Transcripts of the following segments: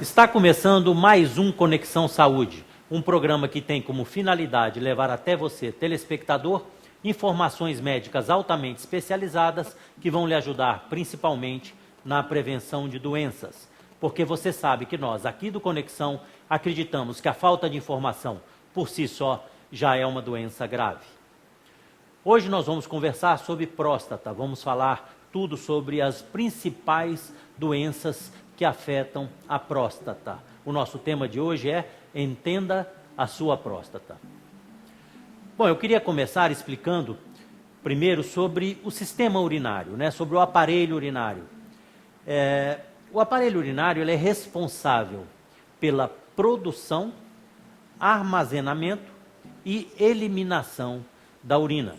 Está começando mais um Conexão Saúde, um programa que tem como finalidade levar até você, telespectador, informações médicas altamente especializadas que vão lhe ajudar principalmente na prevenção de doenças. Porque você sabe que nós, aqui do Conexão, acreditamos que a falta de informação, por si só, já é uma doença grave. Hoje nós vamos conversar sobre próstata, vamos falar tudo sobre as principais doenças que afetam a próstata. O nosso tema de hoje é Entenda a sua próstata. Bom, eu queria começar explicando primeiro sobre o sistema urinário, sobre o aparelho urinário. O aparelho urinário ele é responsável pela produção, armazenamento e eliminação da urina.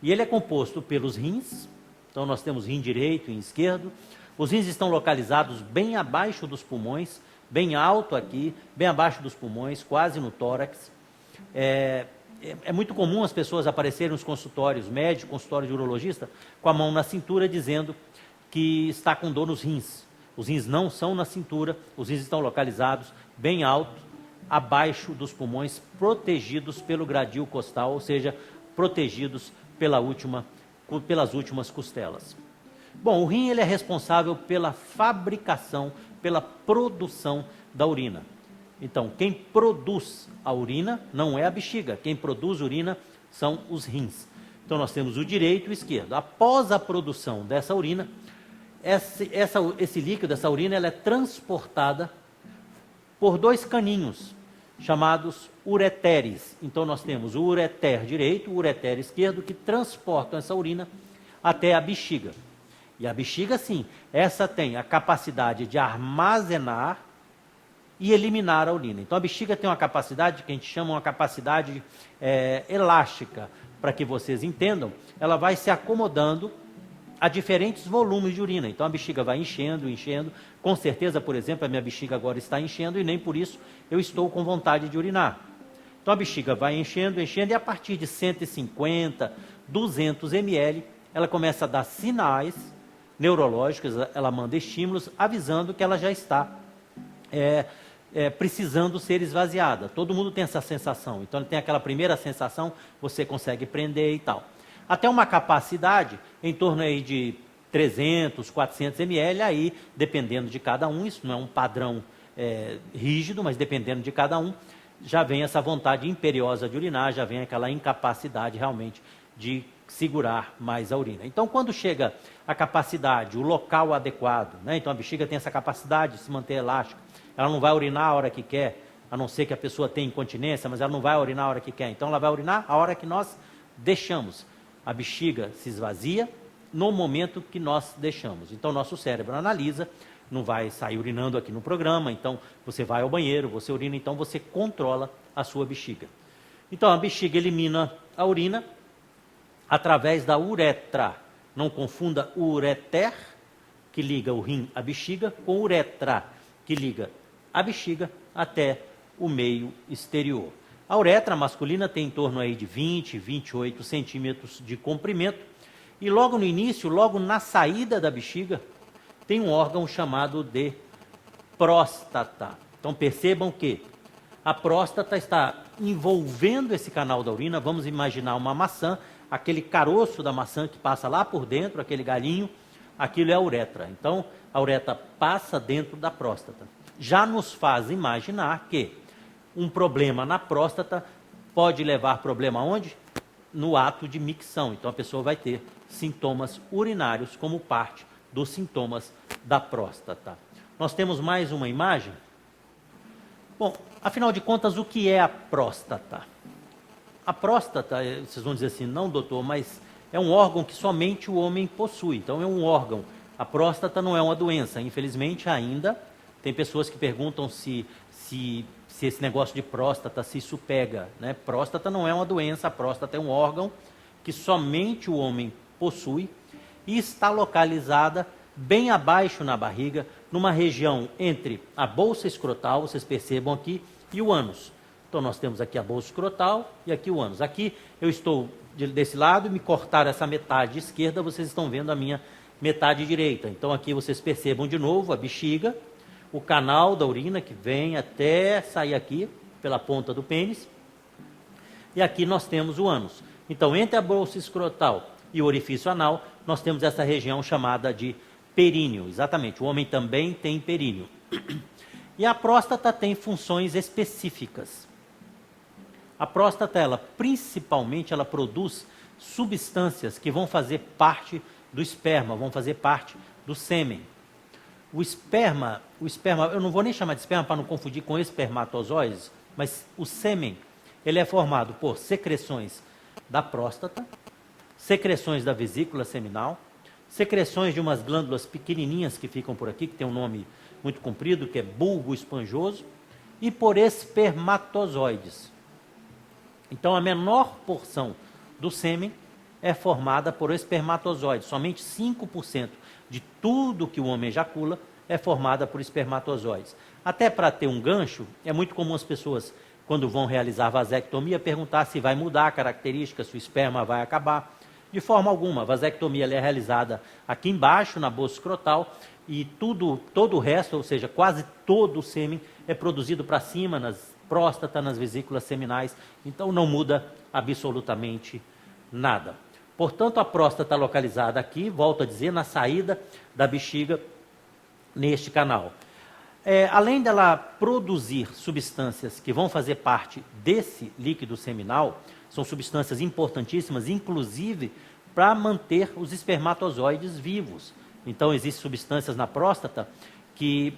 E ele é composto pelos rins, então nós temos rim direito e rim esquerdo. Os rins estão localizados bem abaixo dos pulmões, bem alto aqui, bem abaixo dos pulmões, quase no tórax. É muito comum as pessoas aparecerem nos consultórios médicos, consultório de urologista, com a mão na cintura dizendo que está com dor nos rins. Os rins não são na cintura, os rins estão localizados bem alto, abaixo dos pulmões, protegidos pelo gradil costal, ou seja, protegidos pelas últimas costelas. Bom, o rim ele é responsável pela fabricação, pela produção da urina. Então, quem produz a urina não é a bexiga, quem produz urina são os rins. Então, nós temos o direito e o esquerdo. Após a produção dessa urina, esse líquido, essa urina, ela é transportada por dois caninhos, chamados ureteres. Então, nós temos o ureter direito e o ureter esquerdo, que transportam essa urina até a bexiga. E a bexiga, sim, essa tem a capacidade de armazenar e eliminar a urina. Então, a bexiga tem uma capacidade que a gente chama uma capacidade elástica. Para que vocês entendam, ela vai se acomodando a diferentes volumes de urina. Então, a bexiga vai enchendo, enchendo. Com certeza, por exemplo, a minha bexiga agora está enchendo e nem por isso eu estou com vontade de urinar. Então, a bexiga vai enchendo, enchendo e a partir de 150, 200 ml, ela começa a dar sinais neurológicos, ela manda estímulos avisando que ela já está precisando ser esvaziada. Todo mundo tem essa sensação. Então, ele tem aquela primeira sensação, você consegue prender e tal. Até uma capacidade em torno aí de 300, 400 ml, aí, dependendo de cada um, isso não é um padrão rígido, mas dependendo de cada um, já vem essa vontade imperiosa de urinar, já vem aquela incapacidade realmente de segurar mais a urina. Então, quando chega a capacidade, o local adequado, então a bexiga tem essa capacidade de se manter elástica, ela não vai urinar a hora que quer, a não ser que a pessoa tenha incontinência, mas ela não vai urinar a hora que quer, então ela vai urinar a hora que nós deixamos. A bexiga se esvazia no momento que nós deixamos. Então, nosso cérebro analisa, não vai sair urinando aqui no programa, então você vai ao banheiro, você urina, então você controla a sua bexiga. Então, a bexiga elimina a urina através da uretra. Não confunda o ureter, que liga o rim à bexiga, com uretra, que liga a bexiga até o meio exterior. A uretra masculina tem em torno aí de 20, 28 centímetros de comprimento. E logo no início, logo na saída da bexiga, tem um órgão chamado de próstata. Então percebam que a próstata está envolvendo esse canal da urina. Vamos imaginar uma maçã, aquele caroço da maçã que passa lá por dentro, aquele galinho, aquilo é a uretra. Então, a uretra passa dentro da próstata. Já nos faz imaginar que um problema na próstata pode levar problema aonde? No ato de micção. Então, a pessoa vai ter sintomas urinários como parte dos sintomas da próstata. Nós temos mais uma imagem. Bom, afinal de contas, o que é a próstata? A próstata, vocês vão dizer assim, não doutor, mas é um órgão que somente o homem possui. Então, é um órgão. A próstata não é uma doença. Infelizmente, ainda tem pessoas que perguntam se esse negócio de próstata, se isso pega. Próstata não é uma doença, a próstata é um órgão que somente o homem possui e está localizada bem abaixo na barriga, numa região entre a bolsa escrotal, vocês percebam aqui, e o ânus. Então, nós temos aqui a bolsa escrotal e aqui o ânus. Aqui eu estou desse lado e me cortaram essa metade esquerda, vocês estão vendo a minha metade direita. Então, aqui vocês percebam de novo a bexiga, o canal da urina que vem até sair aqui, pela ponta do pênis. E aqui nós temos o ânus. Então, entre a bolsa escrotal e o orifício anal, nós temos essa região chamada de períneo. Exatamente, o homem também tem períneo. E a próstata tem funções específicas. A próstata, principalmente, ela produz substâncias que vão fazer parte do esperma, vão fazer parte do sêmen. O esperma, eu não vou nem chamar de esperma para não confundir com espermatozoides, mas o sêmen, ele é formado por secreções da próstata, secreções da vesícula seminal, secreções de umas glândulas pequenininhas que ficam por aqui, que tem um nome muito comprido, que é bulbo esponjoso, e por espermatozoides. Então, a menor porção do sêmen é formada por espermatozoides. Somente 5% de tudo que o homem ejacula é formada por espermatozoides. Até para ter um gancho, é muito comum as pessoas, quando vão realizar vasectomia, perguntar se vai mudar a característica, se o esperma vai acabar. De forma alguma, a vasectomia é realizada aqui embaixo, na bolsa escrotal, e todo o resto, ou seja, quase todo o sêmen é produzido para cima, nas próstata, nas vesículas seminais, então não muda absolutamente nada. Portanto, a próstata localizada aqui, volto a dizer, na saída da bexiga, neste canal. Além dela produzir substâncias que vão fazer parte desse líquido seminal, são substâncias importantíssimas, inclusive para manter os espermatozoides vivos. Então, existem substâncias na próstata que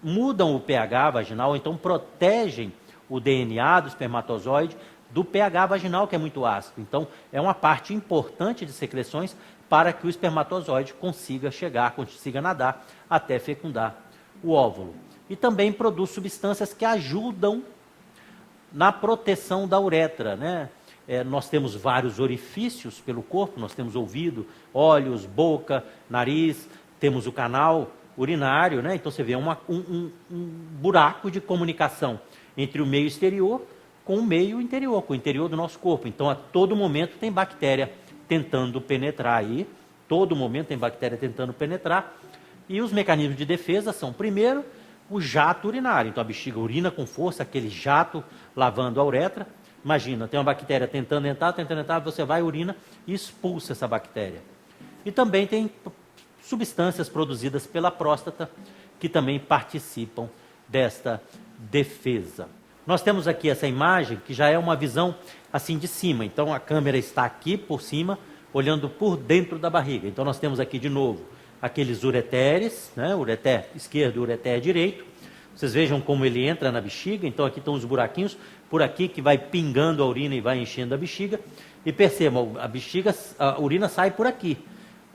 mudam o pH vaginal, então protegem o DNA do espermatozoide do pH vaginal, que é muito ácido. Então, é uma parte importante de secreções para que o espermatozoide consiga nadar até fecundar o óvulo. E também produz substâncias que ajudam na proteção da uretra, né? Nós temos vários orifícios pelo corpo, nós temos ouvido, olhos, boca, nariz, temos o canal urinário, né? Então você vê um buraco de comunicação entre o meio exterior com o meio interior, com o interior do nosso corpo. Então, a todo momento tem bactéria tentando penetrar aí, todo momento tem bactéria tentando penetrar, e os mecanismos de defesa são, primeiro, o jato urinário. Então, a bexiga urina com força, aquele jato lavando a uretra. Imagina, tem uma bactéria tentando entrar, você vai, urina e expulsa essa bactéria. E também tem substâncias produzidas pela próstata que também participam desta defesa. Nós temos aqui essa imagem que já é uma visão assim de cima. Então a câmera está aqui por cima, olhando por dentro da barriga. Então nós temos aqui de novo aqueles ureteres, né? Ureter esquerdo e ureter direito. Vocês vejam como ele entra na bexiga. Então aqui estão os buraquinhos, por aqui que vai pingando a urina e vai enchendo a bexiga. E percebam, a urina sai por aqui.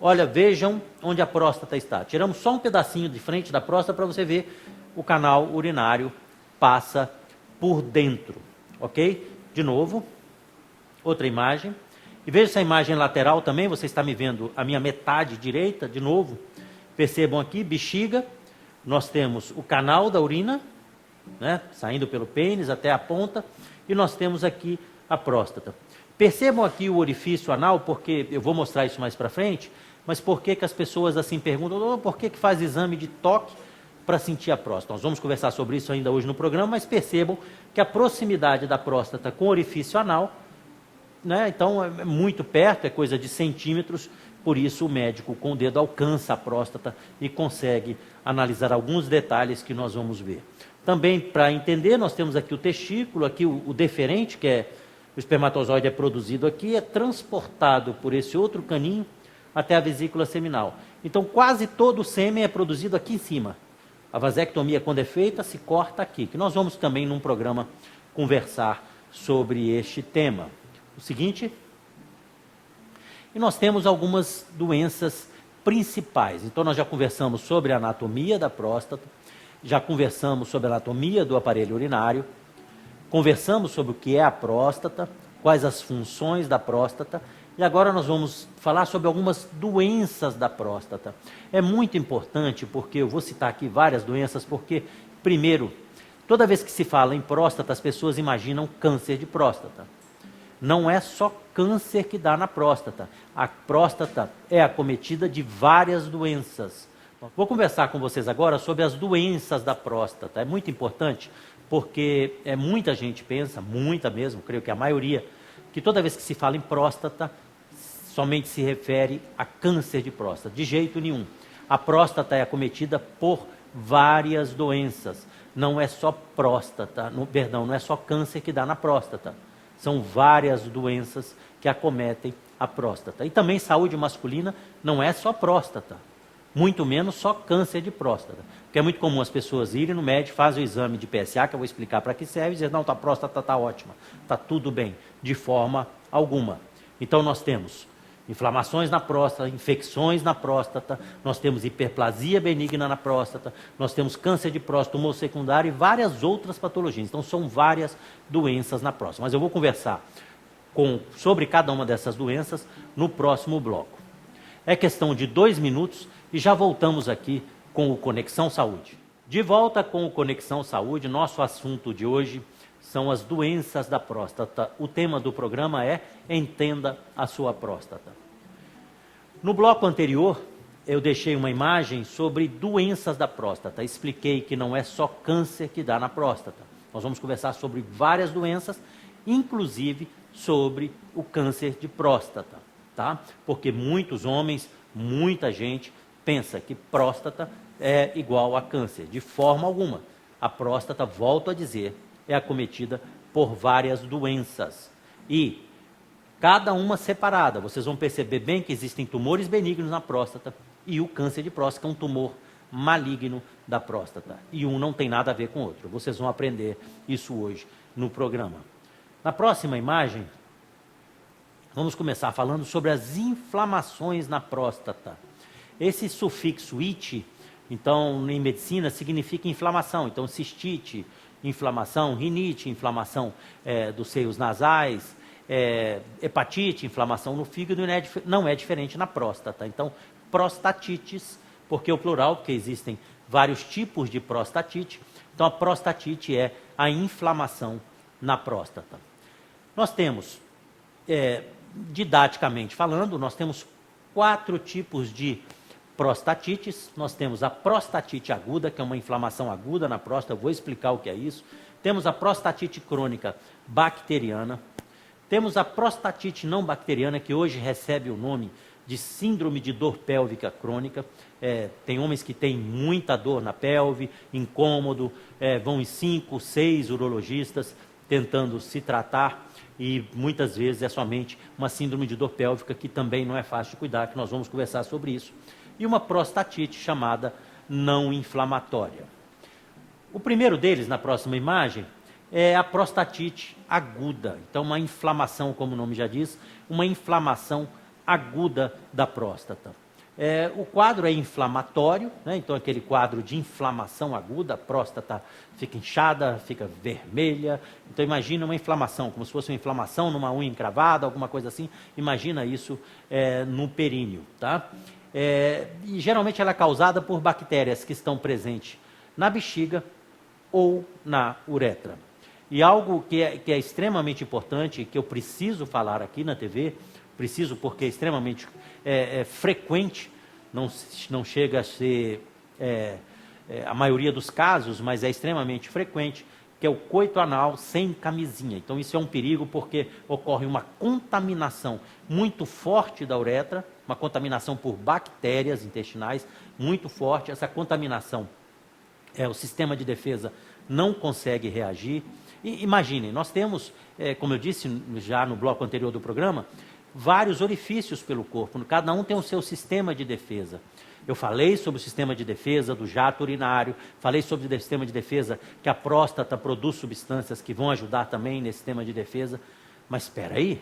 Olha, vejam onde a próstata está. Tiramos só um pedacinho de frente da próstata para você ver o canal urinário passa por dentro, ok? De novo, outra imagem. E veja essa imagem lateral também, você está me vendo a minha metade direita, de novo. Percebam aqui, bexiga, nós temos o canal da urina, né, saindo pelo pênis até a ponta, e nós temos aqui a próstata. Percebam aqui o orifício anal, porque eu vou mostrar isso mais para frente, mas por que as pessoas assim perguntam, por que faz exame de toque para sentir a próstata? Nós vamos conversar sobre isso ainda hoje no programa, mas percebam que a proximidade da próstata com o orifício anal, né, então é muito perto, é coisa de centímetros, por isso o médico com o dedo alcança a próstata e consegue analisar alguns detalhes que nós vamos ver. Também, para entender, nós temos aqui o testículo, aqui o deferente, que é o espermatozoide é produzido aqui, é transportado por esse outro caninho até a vesícula seminal. Então, quase todo o sêmen é produzido aqui em cima. A vasectomia, quando é feita, se corta aqui, que nós vamos também, num programa, conversar sobre este tema. O seguinte, e nós temos algumas doenças principais. Então, nós já conversamos sobre a anatomia da próstata, já conversamos sobre a anatomia do aparelho urinário, conversamos sobre o que é a próstata, quais as funções da próstata, e agora nós vamos falar sobre algumas doenças da próstata. É muito importante, porque eu vou citar aqui várias doenças, porque, primeiro, toda vez que se fala em próstata, as pessoas imaginam câncer de próstata. Não é só câncer que dá na próstata. A próstata é acometida de várias doenças. Vou conversar com vocês agora sobre as doenças da próstata. É muito importante porque muita gente pensa, muita mesmo, creio que a maioria, que toda vez que se fala em próstata, somente se refere a câncer de próstata. De jeito nenhum. A próstata é acometida por várias doenças. Não é só próstata, não é só câncer que dá na próstata. São várias doenças que acometem a próstata. E também saúde masculina não é só próstata. Muito menos só câncer de próstata. Porque é muito comum as pessoas irem no médico, fazem o exame de PSA, que eu vou explicar para que serve, e dizer, não, a próstata está ótima, está tudo bem, de forma alguma. Então nós temos inflamações na próstata, infecções na próstata, nós temos hiperplasia benigna na próstata, nós temos câncer de próstata, tumor secundário e várias outras patologias. Então são várias doenças na próstata. Mas eu vou conversar sobre cada uma dessas doenças no próximo bloco. É questão de 2 minutos e já voltamos aqui com o Conexão Saúde. De volta com o Conexão Saúde, nosso assunto de hoje são as doenças da próstata. O tema do programa é Entenda a sua próstata. No bloco anterior, eu deixei uma imagem sobre doenças da próstata. Expliquei que não é só câncer que dá na próstata. Nós vamos conversar sobre várias doenças, inclusive sobre o câncer de próstata, tá? Porque muitos homens, muita gente pensa que próstata é igual a câncer. De forma alguma. A próstata, volto a dizer, é acometida por várias doenças. E cada uma separada. Vocês vão perceber bem que existem tumores benignos na próstata e o câncer de próstata é um tumor maligno da próstata. E um não tem nada a ver com o outro. Vocês vão aprender isso hoje no programa. Na próxima imagem, vamos começar falando sobre as inflamações na próstata. Esse sufixo "ite", então, em medicina, significa inflamação. Então, cistite, inflamação, rinite, inflamação dos seios nasais, hepatite, inflamação no fígado, não é diferente na próstata. Então, prostatites, porque o plural, porque existem vários tipos de prostatite. Então, a prostatite é a inflamação na próstata. Nós temos, didaticamente falando, nós temos 4 tipos de prostatites. Nós temos a prostatite aguda, que é uma inflamação aguda na próstata, eu vou explicar o que é isso. Temos a prostatite crônica bacteriana. Temos a prostatite não bacteriana, que hoje recebe o nome de síndrome de dor pélvica crônica. Tem homens que têm muita dor na pelve, incômodo, vão em 5, 6 urologistas tentando se tratar e muitas vezes é somente uma síndrome de dor pélvica que também não é fácil de cuidar, que nós vamos conversar sobre isso. E uma prostatite chamada não inflamatória. O primeiro deles, na próxima imagem, é a prostatite aguda. Então, uma inflamação, como o nome já diz, uma inflamação aguda da próstata. O quadro é inflamatório, né? Então aquele quadro de inflamação aguda, a próstata fica inchada, fica vermelha. Então imagina uma inflamação, como se fosse uma inflamação numa unha encravada, alguma coisa assim. Imagina isso no períneo, tá? E geralmente ela é causada por bactérias que estão presentes na bexiga ou na uretra. E algo que é extremamente importante, que eu preciso falar aqui na TV, preciso porque é extremamente frequente, não chega a ser a maioria dos casos, mas é extremamente frequente, que é o coito anal sem camisinha. Então isso é um perigo porque ocorre uma contaminação muito forte da uretra, uma contaminação por bactérias intestinais muito forte. Essa contaminação, o sistema de defesa não consegue reagir. E imaginem, nós temos, como eu disse já no bloco anterior do programa, vários orifícios pelo corpo, cada um tem o seu sistema de defesa. Eu falei sobre o sistema de defesa do jato urinário, falei sobre o sistema de defesa que a próstata produz substâncias que vão ajudar também nesse sistema de defesa. Mas espera aí,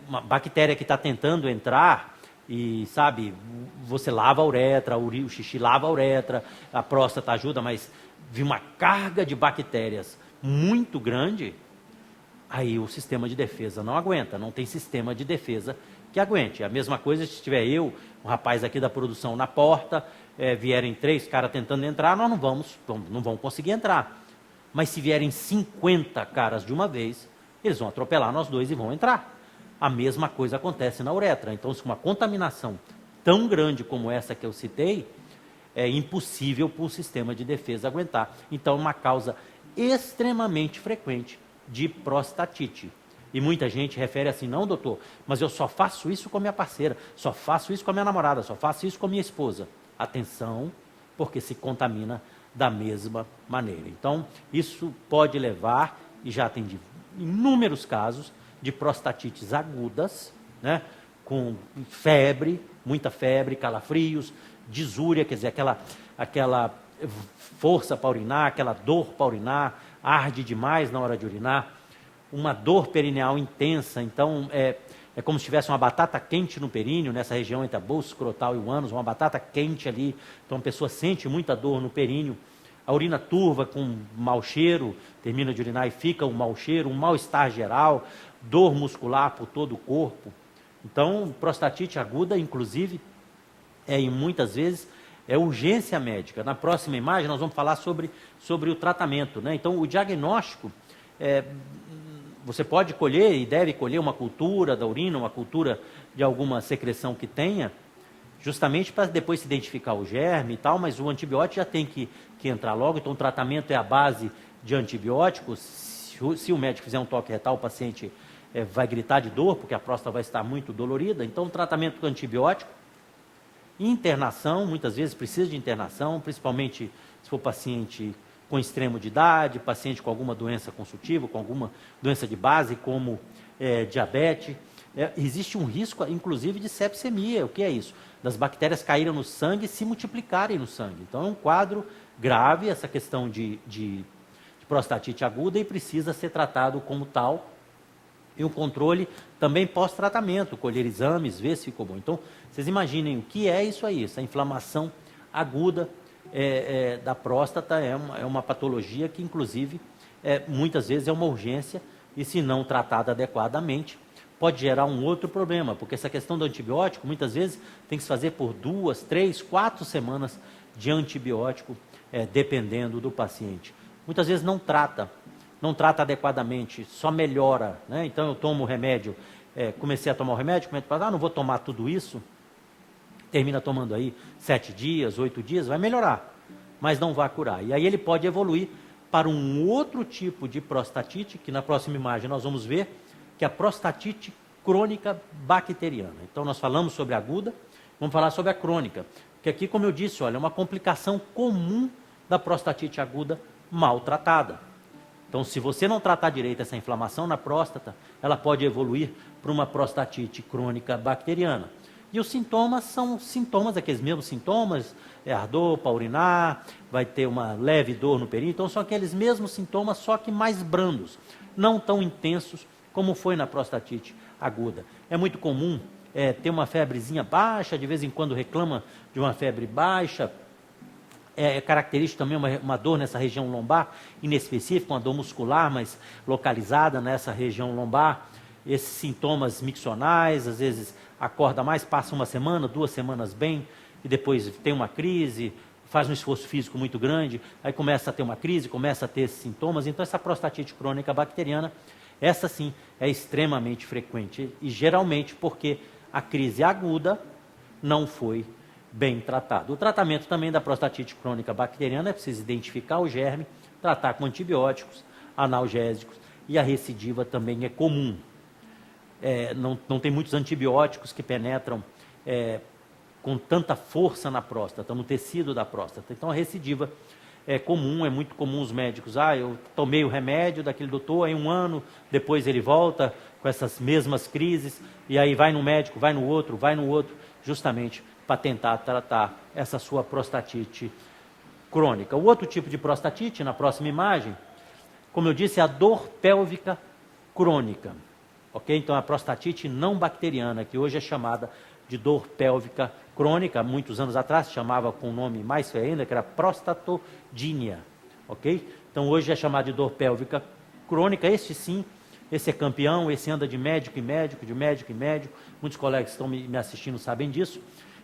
uma bactéria que está tentando entrar e, sabe, você lava a uretra, o xixi lava a uretra, a próstata ajuda, mas vi uma carga de bactérias muito grande, aí o sistema de defesa não aguenta, não tem sistema de defesa que aguente. A mesma coisa se tiver um rapaz aqui da produção na porta, vierem 3 caras tentando entrar, nós não vamos conseguir entrar. Mas se vierem 50 caras de uma vez, eles vão atropelar nós dois e vão entrar. A mesma coisa acontece na uretra. Então, se uma contaminação tão grande como essa que eu citei, é impossível para o sistema de defesa aguentar. Então, é uma causa extremamente frequente de prostatite. E muita gente refere assim, não, doutor, mas eu só faço isso com a minha parceira, só faço isso com a minha namorada, só faço isso com a minha esposa. Atenção, porque se contamina da mesma maneira. Então, isso pode levar, e já atendi inúmeros casos, de prostatites agudas, né, com febre, muita febre, calafrios, disúria, quer dizer, aquela força para urinar, aquela dor para urinar, arde demais na hora de urinar, uma dor perineal intensa, então é como se tivesse uma batata quente no períneo, nessa região entre a bolsa escrotal e o ânus, uma batata quente ali, então a pessoa sente muita dor no períneo, a urina turva com mau cheiro, termina de urinar e fica um mau cheiro, um mal-estar geral, dor muscular por todo o corpo. Então, prostatite aguda, inclusive, e muitas vezes é urgência médica. Na próxima imagem nós vamos falar sobre o tratamento, né? Então, o diagnóstico, você pode colher e deve colher uma cultura da urina, uma cultura de alguma secreção que tenha, justamente para depois se identificar o germe e tal, mas o antibiótico já tem que entrar logo, então o tratamento é a base de antibióticos. Se o médico fizer um toque retal, o paciente vai gritar de dor, porque a próstata vai estar muito dolorida, então o tratamento com antibiótico, internação, muitas vezes precisa de internação, principalmente se for paciente com extremo de idade, paciente com alguma doença consultiva, com alguma doença de base, como diabetes. Existe um risco, inclusive, de sepsemia. O que é isso? Das bactérias caírem no sangue e se multiplicarem no sangue. Então, é um quadro grave, essa questão de prostatite aguda, e precisa ser tratado como tal. E o controle também pós-tratamento, colher exames, ver se ficou bom. Então, vocês imaginem o que é isso aí, essa inflamação aguda da próstata, é uma patologia que, inclusive, muitas vezes é uma urgência, e se não tratada adequadamente, pode gerar um outro problema, porque essa questão do antibiótico, muitas vezes, tem que se fazer por 2, 3, 4 semanas de antibiótico, dependendo do paciente. Muitas vezes não trata adequadamente, só melhora, né? Então eu tomo o remédio, comecei a tomar o remédio, não vou tomar tudo isso, termina tomando aí 7 dias, 8 dias, vai melhorar, mas não vai curar. E aí ele pode evoluir para um outro tipo de prostatite, que na próxima imagem nós vamos ver, que é a prostatite crônica bacteriana. Então nós falamos sobre a aguda, vamos falar sobre a crônica, que aqui, como eu disse, olha, é uma complicação comum da prostatite aguda mal tratada. Então, se você não tratar direito essa inflamação na próstata, ela pode evoluir para uma prostatite crônica bacteriana. E os sintomas são aqueles mesmos sintomas, ardor para urinar, vai ter uma leve dor no períneo, então são aqueles mesmos sintomas, só que mais brandos, não tão intensos como foi na prostatite aguda. É muito comum ter uma febrezinha baixa, de vez em quando reclama de uma febre baixa. É característico também uma dor nessa região lombar, inespecífica, uma dor muscular, mas localizada nessa região lombar. Esses sintomas miccionais, às vezes acorda mais, passa uma semana, 2 semanas bem, e depois tem uma crise, faz um esforço físico muito grande, aí começa a ter uma crise, começa a ter esses sintomas. Então essa prostatite crônica bacteriana, essa sim é extremamente frequente, e geralmente porque a crise aguda não foi bem tratado. O tratamento também da prostatite crônica bacteriana é preciso identificar o germe, tratar com antibióticos, analgésicos, e a recidiva também é comum. Não tem muitos antibióticos que penetram com tanta força na próstata, no tecido da próstata. Então a recidiva é comum, é muito comum os médicos, eu tomei o remédio daquele doutor, aí 1 ano, depois ele volta com essas mesmas crises, e aí vai no médico, vai no outro, justamente para tentar tratar essa sua prostatite crônica. O outro tipo de prostatite, na próxima imagem, como eu disse, é a dor pélvica crônica. Ok? Então, a prostatite não bacteriana, que hoje é chamada de dor pélvica crônica, muitos anos atrás se chamava com um nome mais feio ainda, que era prostatogínia. Ok? Então, hoje é chamada de dor pélvica crônica. Este sim, esse é campeão, esse anda de médico em médico, de médico em médico. Muitos colegas que estão me assistindo sabem disso.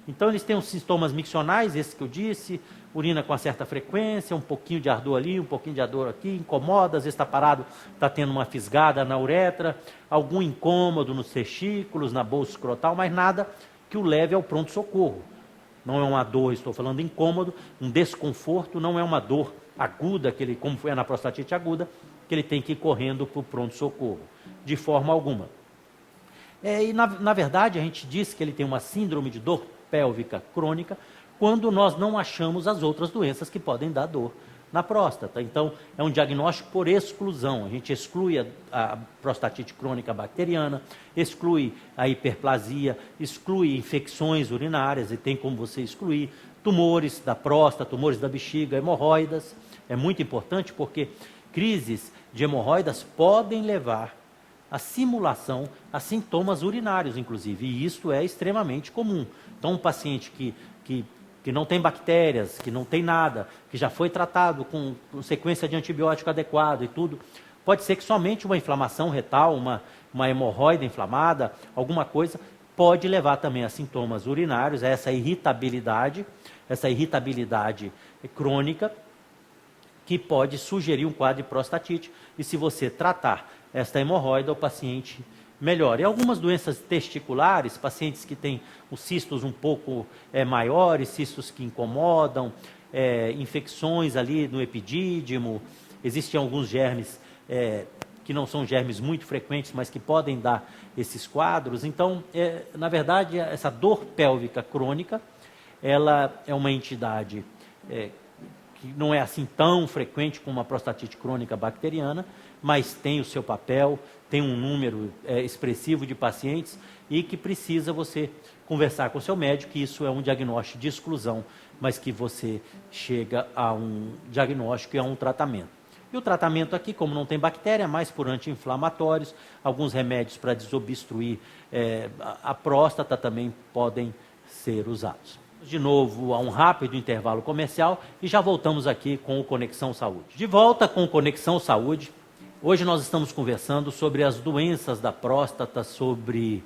Então, eles têm os sintomas miccionais, esses que eu disse, urina com uma certa frequência, um pouquinho de ardor ali, um pouquinho de ardor aqui, incomoda, às vezes está parado, está tendo uma fisgada na uretra, algum incômodo nos testículos, na bolsa escrotal, mas nada que o leve ao pronto-socorro. Não é uma dor, estou falando incômodo, um desconforto, não é uma dor aguda, como foi na prostatite aguda, que ele tem que ir correndo para o pronto-socorro, de forma alguma. E na verdade a gente diz que ele tem uma síndrome de dor pélvica crônica quando nós não achamos as outras doenças que podem dar dor na próstata. Então é um diagnóstico por exclusão, a gente exclui a prostatite crônica bacteriana, exclui a hiperplasia, exclui infecções urinárias, e tem como você excluir tumores da próstata, tumores da bexiga, hemorroidas. É muito importante porque crises de hemorroidas podem levar a simulação a sintomas urinários, inclusive, e isso é extremamente comum. Então, um paciente que não tem bactérias, que não tem nada, que já foi tratado com sequência de antibiótico adequado e tudo, pode ser que somente uma inflamação retal, uma hemorroida inflamada, alguma coisa, pode levar também a sintomas urinários, a essa irritabilidade crônica, que pode sugerir um quadro de prostatite, e se você tratar esta hemorroida, o paciente melhora. E algumas doenças testiculares, pacientes que têm os cistos um pouco maiores, cistos que incomodam, infecções ali no epidídimo, existem alguns germes que não são germes muito frequentes, mas que podem dar esses quadros. Então, na verdade, essa dor pélvica crônica, ela é uma entidade que não é assim tão frequente como a prostatite crônica bacteriana, mas tem o seu papel, tem um número expressivo de pacientes e que precisa você conversar com o seu médico, que isso é um diagnóstico de exclusão, mas que você chega a um diagnóstico e a um tratamento. E o tratamento aqui, como não tem bactéria, é mais por anti-inflamatórios, alguns remédios para desobstruir a próstata também podem ser usados. De novo, a um rápido intervalo comercial e já voltamos aqui com o Conexão Saúde. De volta com o Conexão Saúde, hoje nós estamos conversando sobre as doenças da próstata, sobre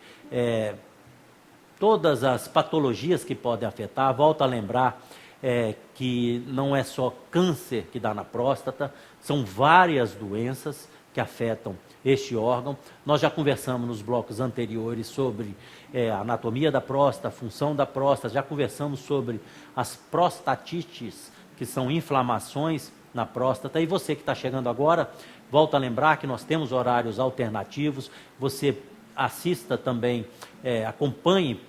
todas as patologias que podem afetar. Volto a lembrar que não é só câncer que dá na próstata, são várias doenças que afetam este órgão. Nós já conversamos nos blocos anteriores sobre a anatomia da próstata, a função da próstata, já conversamos sobre as prostatites, que são inflamações na próstata. E você que está chegando agora, volto a lembrar que nós temos horários alternativos, você assista também, acompanhe,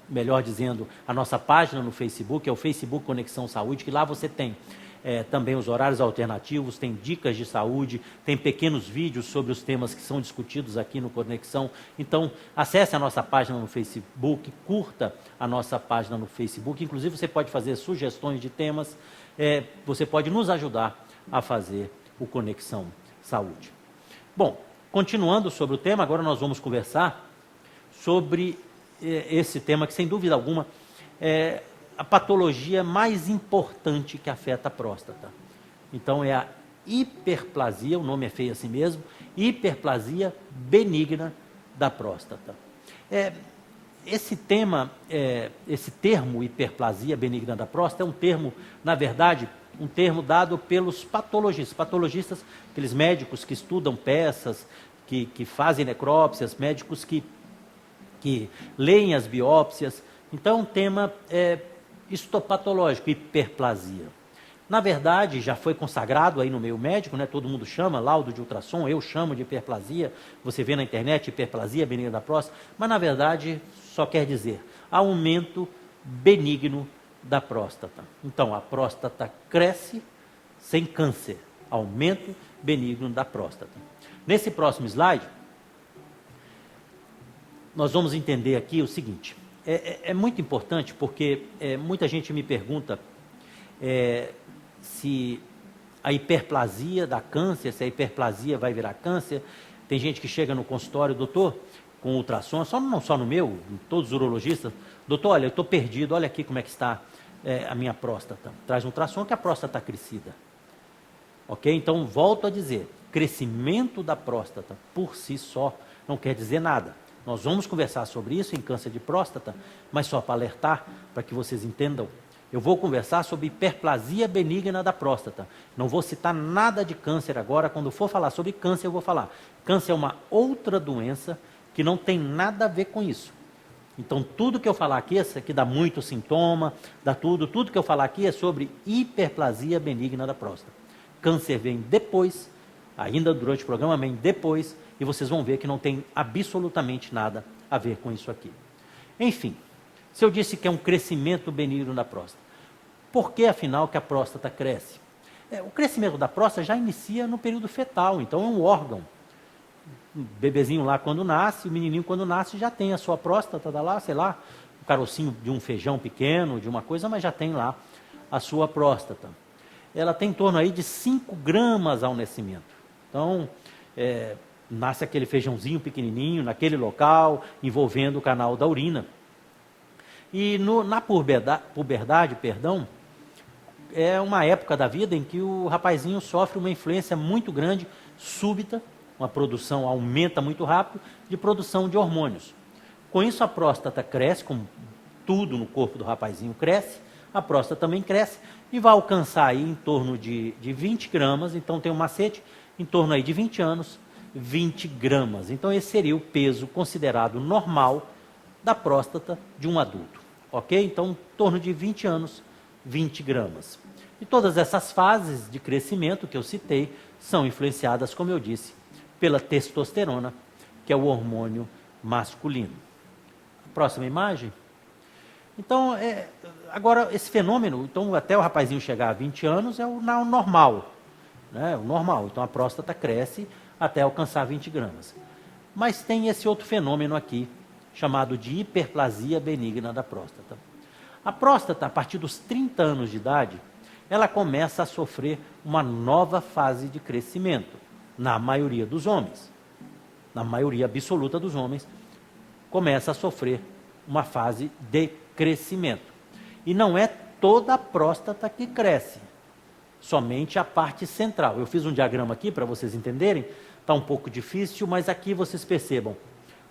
melhor dizendo, a nossa página no Facebook, é o Facebook Conexão Saúde, que lá você tem também os horários alternativos, tem dicas de saúde, tem pequenos vídeos sobre os temas que são discutidos aqui no Conexão. Então, acesse a nossa página no Facebook, curta a nossa página no Facebook, inclusive você pode fazer sugestões de temas, você pode nos ajudar a fazer o Conexão Saúde. Bom, continuando sobre o tema, agora nós vamos conversar sobre esse tema que, sem dúvida alguma, a patologia mais importante que afeta a próstata. Então, é a hiperplasia, o nome é feio assim mesmo, hiperplasia benigna da próstata. Esse termo hiperplasia benigna da próstata é um termo, na verdade, um termo dado pelos patologistas, aqueles médicos que estudam peças, que fazem necrópsias, médicos que leem as biópsias. Então, é um tema histopatológico, hiperplasia. Na verdade, já foi consagrado aí no meio médico, né? Todo mundo chama, laudo de ultrassom, eu chamo de hiperplasia, você vê na internet hiperplasia benigna da próstata, mas na verdade só quer dizer aumento benigno da próstata. Então, a próstata cresce sem câncer, aumento benigno da próstata. Nesse próximo slide, nós vamos entender aqui o seguinte. É muito importante porque muita gente me pergunta se a hiperplasia dá câncer, se a hiperplasia vai virar câncer. Tem gente que chega no consultório, doutor, com ultrassom, não só no meu, em todos os urologistas, doutor, olha, eu estou perdido, olha aqui como é que está a minha próstata. Traz um ultrassom que a próstata está crescida. Ok? Então, volto a dizer, crescimento da próstata por si só não quer dizer nada. Nós vamos conversar sobre isso em câncer de próstata, mas só para alertar, para que vocês entendam, eu vou conversar sobre hiperplasia benigna da próstata. Não vou citar nada de câncer agora, quando for falar sobre câncer eu vou falar. Câncer é uma outra doença que não tem nada a ver com isso. Então, tudo que eu falar aqui, isso aqui dá muito sintoma, dá tudo que eu falar aqui é sobre hiperplasia benigna da próstata. Câncer vem depois, ainda durante o programa vem depois, e vocês vão ver que não tem absolutamente nada a ver com isso aqui. Enfim, se eu disse que é um crescimento benigno da próstata, por que afinal que a próstata cresce? O crescimento da próstata já inicia no período fetal, então é um órgão. O bebezinho lá quando nasce, o menininho quando nasce já tem a sua próstata, tá lá, sei lá, um carocinho de um feijão pequeno, de uma coisa, mas já tem lá a sua próstata. Ela tem em torno aí de 5 gramas ao nascimento. Então, nasce aquele feijãozinho pequenininho naquele local, envolvendo o canal da urina. E na puberdade, é uma época da vida em que o rapazinho sofre uma influência muito grande, súbita, uma produção aumenta muito rápido, de produção de hormônios. Com isso a próstata cresce, como tudo no corpo do rapazinho cresce, a próstata também cresce e vai alcançar aí em torno de 20 gramas, então tem um macete, em torno aí de 20 anos, 20 gramas. Então esse seria o peso considerado normal da próstata de um adulto, ok? Então em torno de 20 anos, 20 gramas. E todas essas fases de crescimento que eu citei são influenciadas, como eu disse, pela testosterona, que é o hormônio masculino. A próxima imagem. Então, agora esse fenômeno, então até o rapazinho chegar a 20 anos é o normal, né? O normal. Então a próstata cresce até alcançar 20 gramas. Mas tem esse outro fenômeno aqui, chamado de hiperplasia benigna da próstata. A próstata, a partir dos 30 anos de idade, ela começa a sofrer uma nova fase de crescimento. Na maioria dos homens, na maioria absoluta dos homens, começa a sofrer uma fase de crescimento. E não é toda a próstata que cresce, somente a parte central. Eu fiz um diagrama aqui para vocês entenderem, está um pouco difícil, mas aqui vocês percebam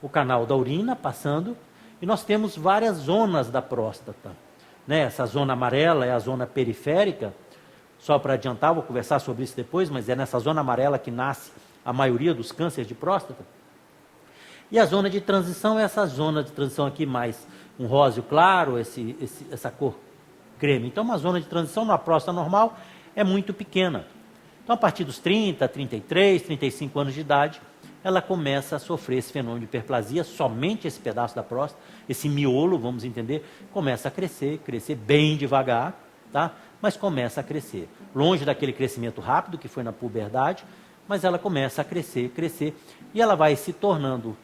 o canal da urina passando, e nós temos várias zonas da próstata. Né? Essa zona amarela é a zona periférica. Só para adiantar, vou conversar sobre isso depois, mas é nessa zona amarela que nasce a maioria dos cânceres de próstata. E a zona de transição é essa zona de transição aqui mais um róseo claro, essa cor creme. Então, uma zona de transição na próstata normal é muito pequena. Então, a partir dos 30, 33, 35 anos de idade, ela começa a sofrer esse fenômeno de hiperplasia, somente esse pedaço da próstata, esse miolo, vamos entender, começa a crescer bem devagar, tá? Mas começa a crescer. Longe daquele crescimento rápido que foi na puberdade, mas ela começa a crescer, e ela vai se tornando,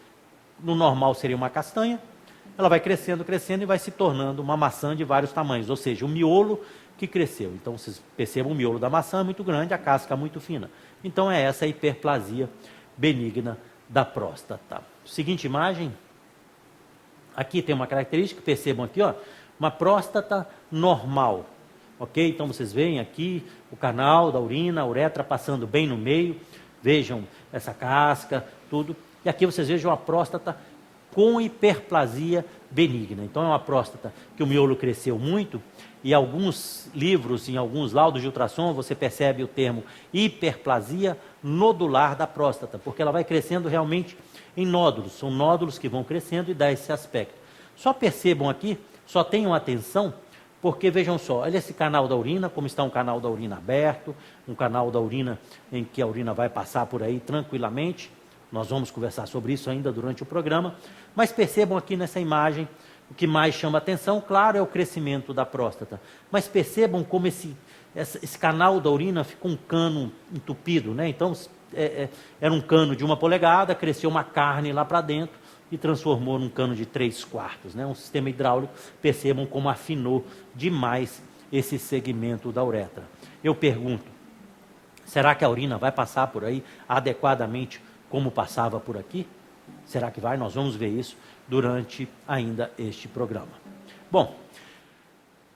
no normal seria uma castanha, ela vai crescendo e vai se tornando uma maçã de vários tamanhos, ou seja, o miolo que cresceu. Então, vocês percebam, o miolo da maçã é muito grande, a casca muito fina. Então, é essa a hiperplasia benigna da próstata. Seguinte imagem. Aqui tem uma característica, percebam aqui, ó, uma próstata normal. Ok? Então vocês veem aqui o canal da urina, a uretra passando bem no meio. Vejam essa casca, tudo. E aqui vocês vejam a próstata com hiperplasia benigna. Então é uma próstata que o miolo cresceu muito. E alguns livros, em alguns laudos de ultrassom, você percebe o termo hiperplasia nodular da próstata, porque ela vai crescendo realmente em nódulos. São nódulos que vão crescendo e dá esse aspecto. Só percebam aqui, só tenham atenção, porque vejam só, olha esse canal da urina, como está um canal da urina aberto, um canal da urina em que a urina vai passar por aí tranquilamente. Nós vamos conversar sobre isso ainda durante o programa, mas percebam aqui nessa imagem, o que mais chama atenção, claro, é o crescimento da próstata, mas percebam como esse canal da urina ficou um cano entupido, né? Então, era um cano de 1 polegada, cresceu uma carne lá para dentro, e transformou num cano de 3/4, né? Um sistema hidráulico. Percebam como afinou demais esse segmento da uretra. Eu pergunto, será que a urina vai passar por aí adequadamente como passava por aqui? Será que vai? Nós vamos ver isso durante ainda este programa. Bom,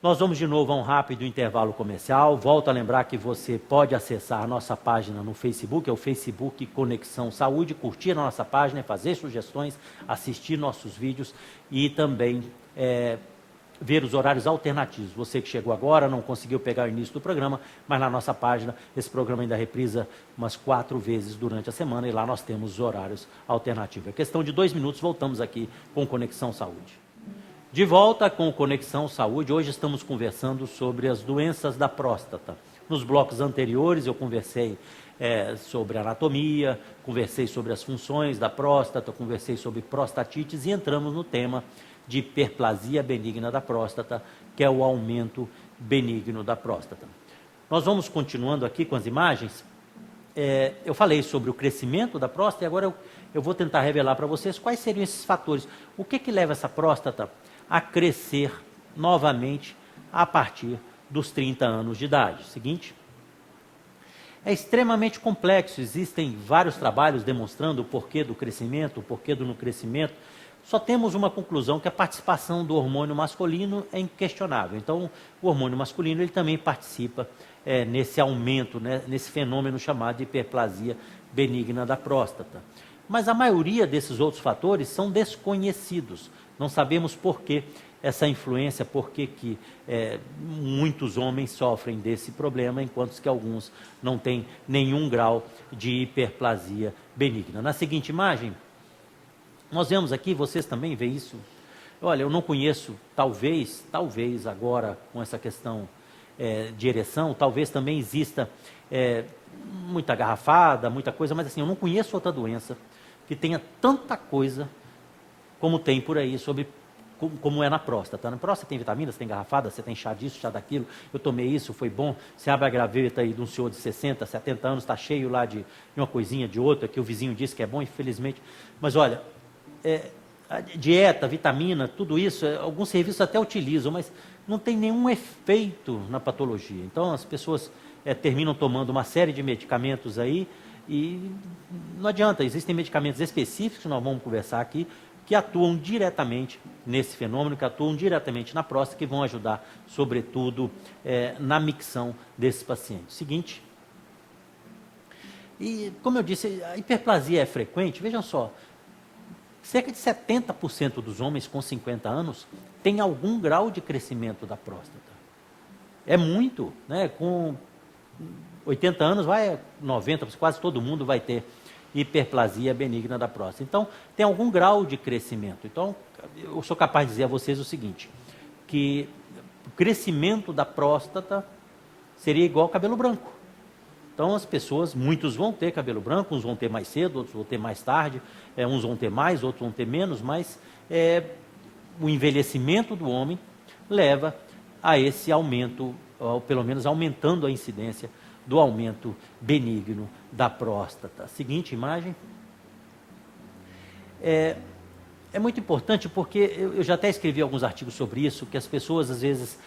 nós vamos de novo a um rápido intervalo comercial. Volto a lembrar que você pode acessar a nossa página no Facebook, é o Facebook Conexão Saúde, curtir a nossa página, fazer sugestões, assistir nossos vídeos e também ver os horários alternativos. Você que chegou agora, não conseguiu pegar o início do programa, mas na nossa página, esse programa ainda reprisa umas 4 vezes durante a semana e lá nós temos os horários alternativos. É questão de 2 minutos, voltamos aqui com Conexão Saúde. De volta com o Conexão Saúde, hoje estamos conversando sobre as doenças da próstata. Nos blocos anteriores eu conversei sobre anatomia, conversei sobre as funções da próstata, conversei sobre prostatites e entramos no tema de hiperplasia benigna da próstata, que é o aumento benigno da próstata. Nós vamos continuando aqui com as imagens. Eu falei sobre o crescimento da próstata e agora eu vou tentar revelar para vocês quais seriam esses fatores. O que leva essa próstata a crescer novamente a partir dos 30 anos de idade? Seguinte, é extremamente complexo, existem vários trabalhos demonstrando o porquê do crescimento, o porquê do não crescimento. Só temos uma conclusão, que a participação do hormônio masculino é inquestionável. Então, o hormônio masculino ele também participa nesse aumento, né, nesse fenômeno chamado de hiperplasia benigna da próstata. Mas a maioria desses outros fatores são desconhecidos. Não sabemos por que essa influência, por que muitos homens sofrem desse problema, enquanto que alguns não têm nenhum grau de hiperplasia benigna. Na seguinte imagem, nós vemos aqui, vocês também veem isso. Olha, eu não conheço, talvez agora com essa questão de ereção, talvez também exista muita garrafada, muita coisa, mas assim, eu não conheço outra doença que tenha tanta coisa como tem por aí sobre como é na próstata. Na próstata tem vitaminas, tem garrafada, você tem chá disso, chá daquilo, eu tomei isso, foi bom. Você abre a gaveta aí de um senhor de 60, 70 anos, está cheio lá de uma coisinha, de outra, que o vizinho disse que é bom, infelizmente. Mas olha, a dieta, vitamina, tudo isso, alguns serviços até utilizam, mas não tem nenhum efeito na patologia. Então as pessoas terminam tomando uma série de medicamentos aí e não adianta, existem medicamentos específicos, que nós vamos conversar aqui, que atuam diretamente nesse fenômeno, que atuam diretamente na próstata, que vão ajudar, sobretudo, na micção desses pacientes. Seguinte, e como eu disse, a hiperplasia é frequente, vejam só, cerca de 70% dos homens com 50 anos têm algum grau de crescimento da próstata. É muito, né? Com 80 anos, 90, quase todo mundo vai ter hiperplasia benigna da próstata. Então, tem algum grau de crescimento. Então, eu sou capaz de dizer a vocês o seguinte, que o crescimento da próstata seria igual ao cabelo branco. Então, as pessoas, muitos vão ter cabelo branco, uns vão ter mais cedo, outros vão ter mais tarde, uns vão ter mais, outros vão ter menos, mas o envelhecimento do homem leva a esse aumento, ou pelo menos aumentando a incidência do aumento benigno da próstata. Seguinte imagem. É muito importante porque eu já até escrevi alguns artigos sobre isso, que as pessoas às vezes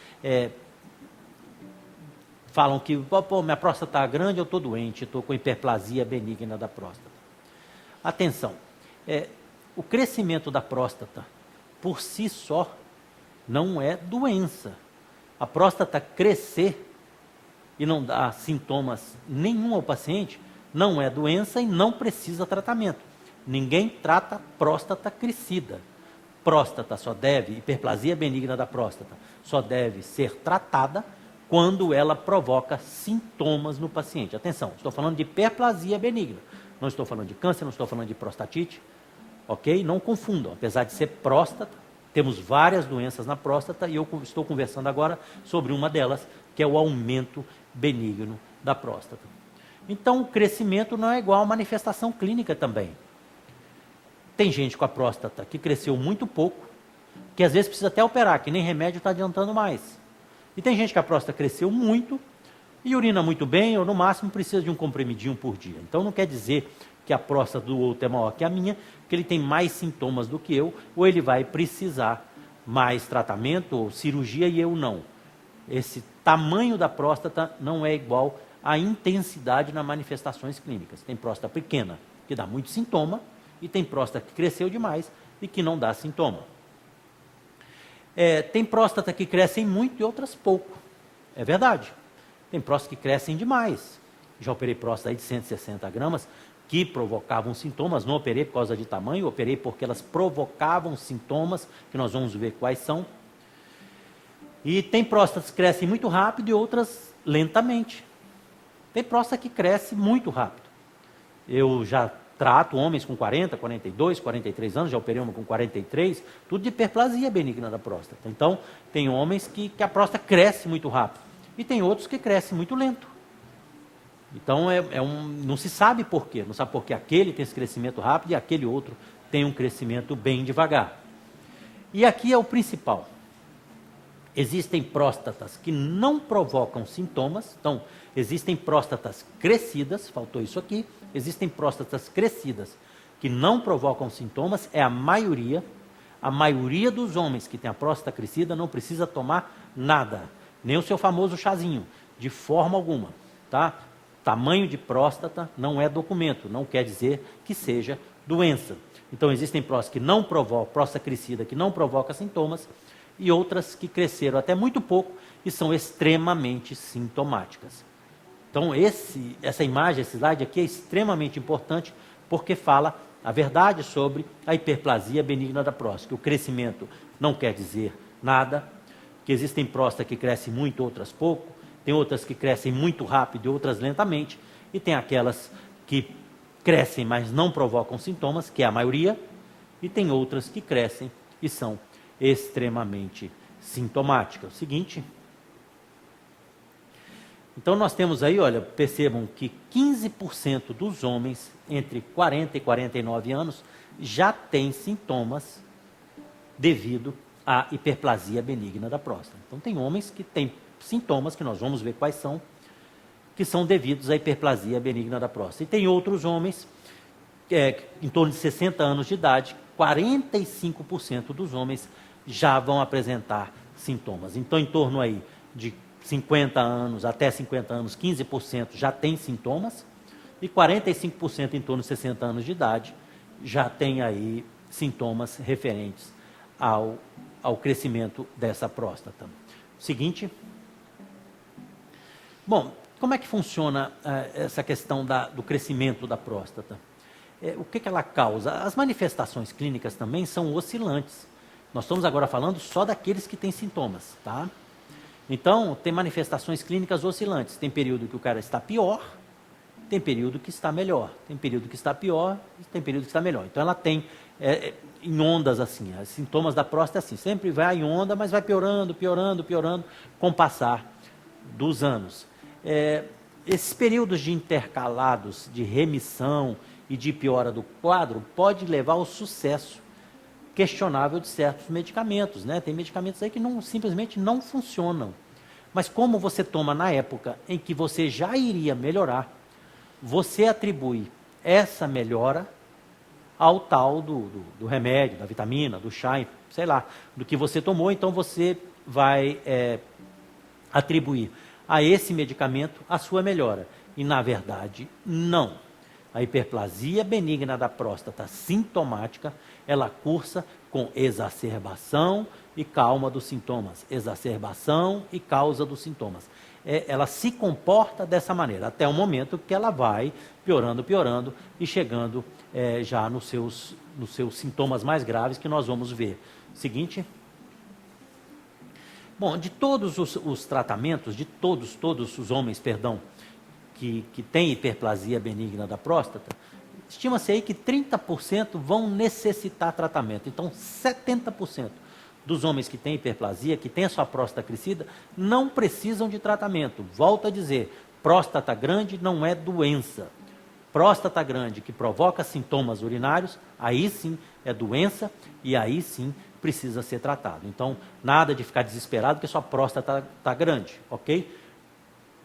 falam que minha próstata está grande, eu estou doente, estou com hiperplasia benigna da próstata. Atenção, o crescimento da próstata por si só não é doença. A próstata crescer e não dá sintomas nenhum ao paciente, não é doença e não precisa tratamento. Ninguém trata próstata crescida. Próstata hiperplasia benigna da próstata, só deve ser tratada quando ela provoca sintomas no paciente. Atenção, estou falando de hiperplasia benigna, não estou falando de câncer, não estou falando de prostatite, ok? Não confundam, apesar de ser próstata, temos várias doenças na próstata e eu estou conversando agora sobre uma delas, que é o aumento benigno da próstata. Então, o crescimento não é igual a manifestação clínica também. Tem gente com a próstata que cresceu muito pouco, que às vezes precisa até operar, que nem remédio está adiantando mais. E tem gente que a próstata cresceu muito e urina muito bem, ou no máximo precisa de um comprimidinho por dia. Então, não quer dizer que a próstata do outro é maior que a minha, que ele tem mais sintomas do que eu, ou ele vai precisar mais tratamento ou cirurgia e eu não. Esse tamanho da próstata não é igual à intensidade nas manifestações clínicas. Tem próstata pequena, que dá muito sintoma, e tem próstata que cresceu demais e que não dá sintoma. Tem próstata que crescem muito e outras pouco. É verdade. Tem próstata que crescem demais. Já operei próstata aí de 160 gramas, que provocavam sintomas. Não operei por causa de tamanho, operei porque elas provocavam sintomas, que nós vamos ver quais são. E tem próstatas que crescem muito rápido e outras lentamente. Tem próstata que cresce muito rápido. Eu já trato homens com 40, 42, 43 anos, já operei uma com 43, tudo de hiperplasia benigna da próstata. Então, tem homens que a próstata cresce muito rápido e tem outros que crescem muito lento. Então, não se sabe por quê. Não sabe por que aquele tem esse crescimento rápido e aquele outro tem um crescimento bem devagar. E aqui é o principal. Existem próstatas que não provocam sintomas. Então, existem próstatas crescidas, faltou isso aqui. Existem próstatas crescidas que não provocam sintomas, é a maioria. A maioria dos homens que tem a próstata crescida não precisa tomar nada, nem o seu famoso chazinho, de forma alguma, tá? Tamanho de próstata não é documento, não quer dizer que seja doença. Então, existem próstatas que não provocam, próstata crescida que não provoca sintomas, e outras que cresceram até muito pouco e são extremamente sintomáticas. Então, essa imagem, esse slide aqui é extremamente importante porque fala a verdade sobre a hiperplasia benigna da próstata, que o crescimento não quer dizer nada, que existem próstatas que crescem muito, outras pouco, tem outras que crescem muito rápido e outras lentamente, e tem aquelas que crescem, mas não provocam sintomas, que é a maioria, e tem outras que crescem e são extremamente sintomáticas. O seguinte, então nós temos aí, olha, percebam que 15% dos homens entre 40 e 49 anos já têm sintomas devido à hiperplasia benigna da próstata. Então tem homens que têm sintomas, que nós vamos ver quais são, que são devidos à hiperplasia benigna da próstata. E tem outros homens, em torno de 60 anos de idade, 45% dos homens já vão apresentar sintomas. Então, em torno aí de 50 anos até 50 anos, 15% já tem sintomas, e 45% em torno de 60 anos de idade já tem aí sintomas referentes ao crescimento dessa próstata. Seguinte. Bom, como é que funciona essa questão do crescimento da próstata? O que ela causa? As manifestações clínicas também são oscilantes. Nós estamos agora falando só daqueles que têm sintomas, tá? Então, tem manifestações clínicas oscilantes. Tem período que o cara está pior, tem período que está melhor. Tem período que está pior, tem período que está melhor. Então, ela tem em ondas assim. Os sintomas da próstata é assim. Sempre vai em onda, mas vai piorando, piorando, piorando com o passar dos anos. Esses períodos de intercalados, de remissão e de piora do quadro, pode levar ao sucesso questionável de certos medicamentos, né? Tem medicamentos aí que simplesmente não funcionam. Mas como você toma na época em que você já iria melhorar, você atribui essa melhora ao tal do remédio, da vitamina, do chá, sei lá, do que você tomou, então você vai atribuir a esse medicamento a sua melhora. E, na verdade, não. A hiperplasia benigna da próstata sintomática, ela cursa com exacerbação e calma dos sintomas. Exacerbação e causa dos sintomas. Ela se comporta dessa maneira, até o momento que ela vai piorando, piorando e chegando já nos seus sintomas mais graves, que nós vamos ver. Seguinte. Bom, de todos os tratamentos, de todos os homens, que têm hiperplasia benigna da próstata, estima-se aí que 30% vão necessitar tratamento. Então, 70% dos homens que têm hiperplasia, que têm a sua próstata crescida, não precisam de tratamento. Volto a dizer, próstata grande não é doença. Próstata grande que provoca sintomas urinários, aí sim é doença e aí sim precisa ser tratado. Então, nada de ficar desesperado porque sua próstata está grande, ok?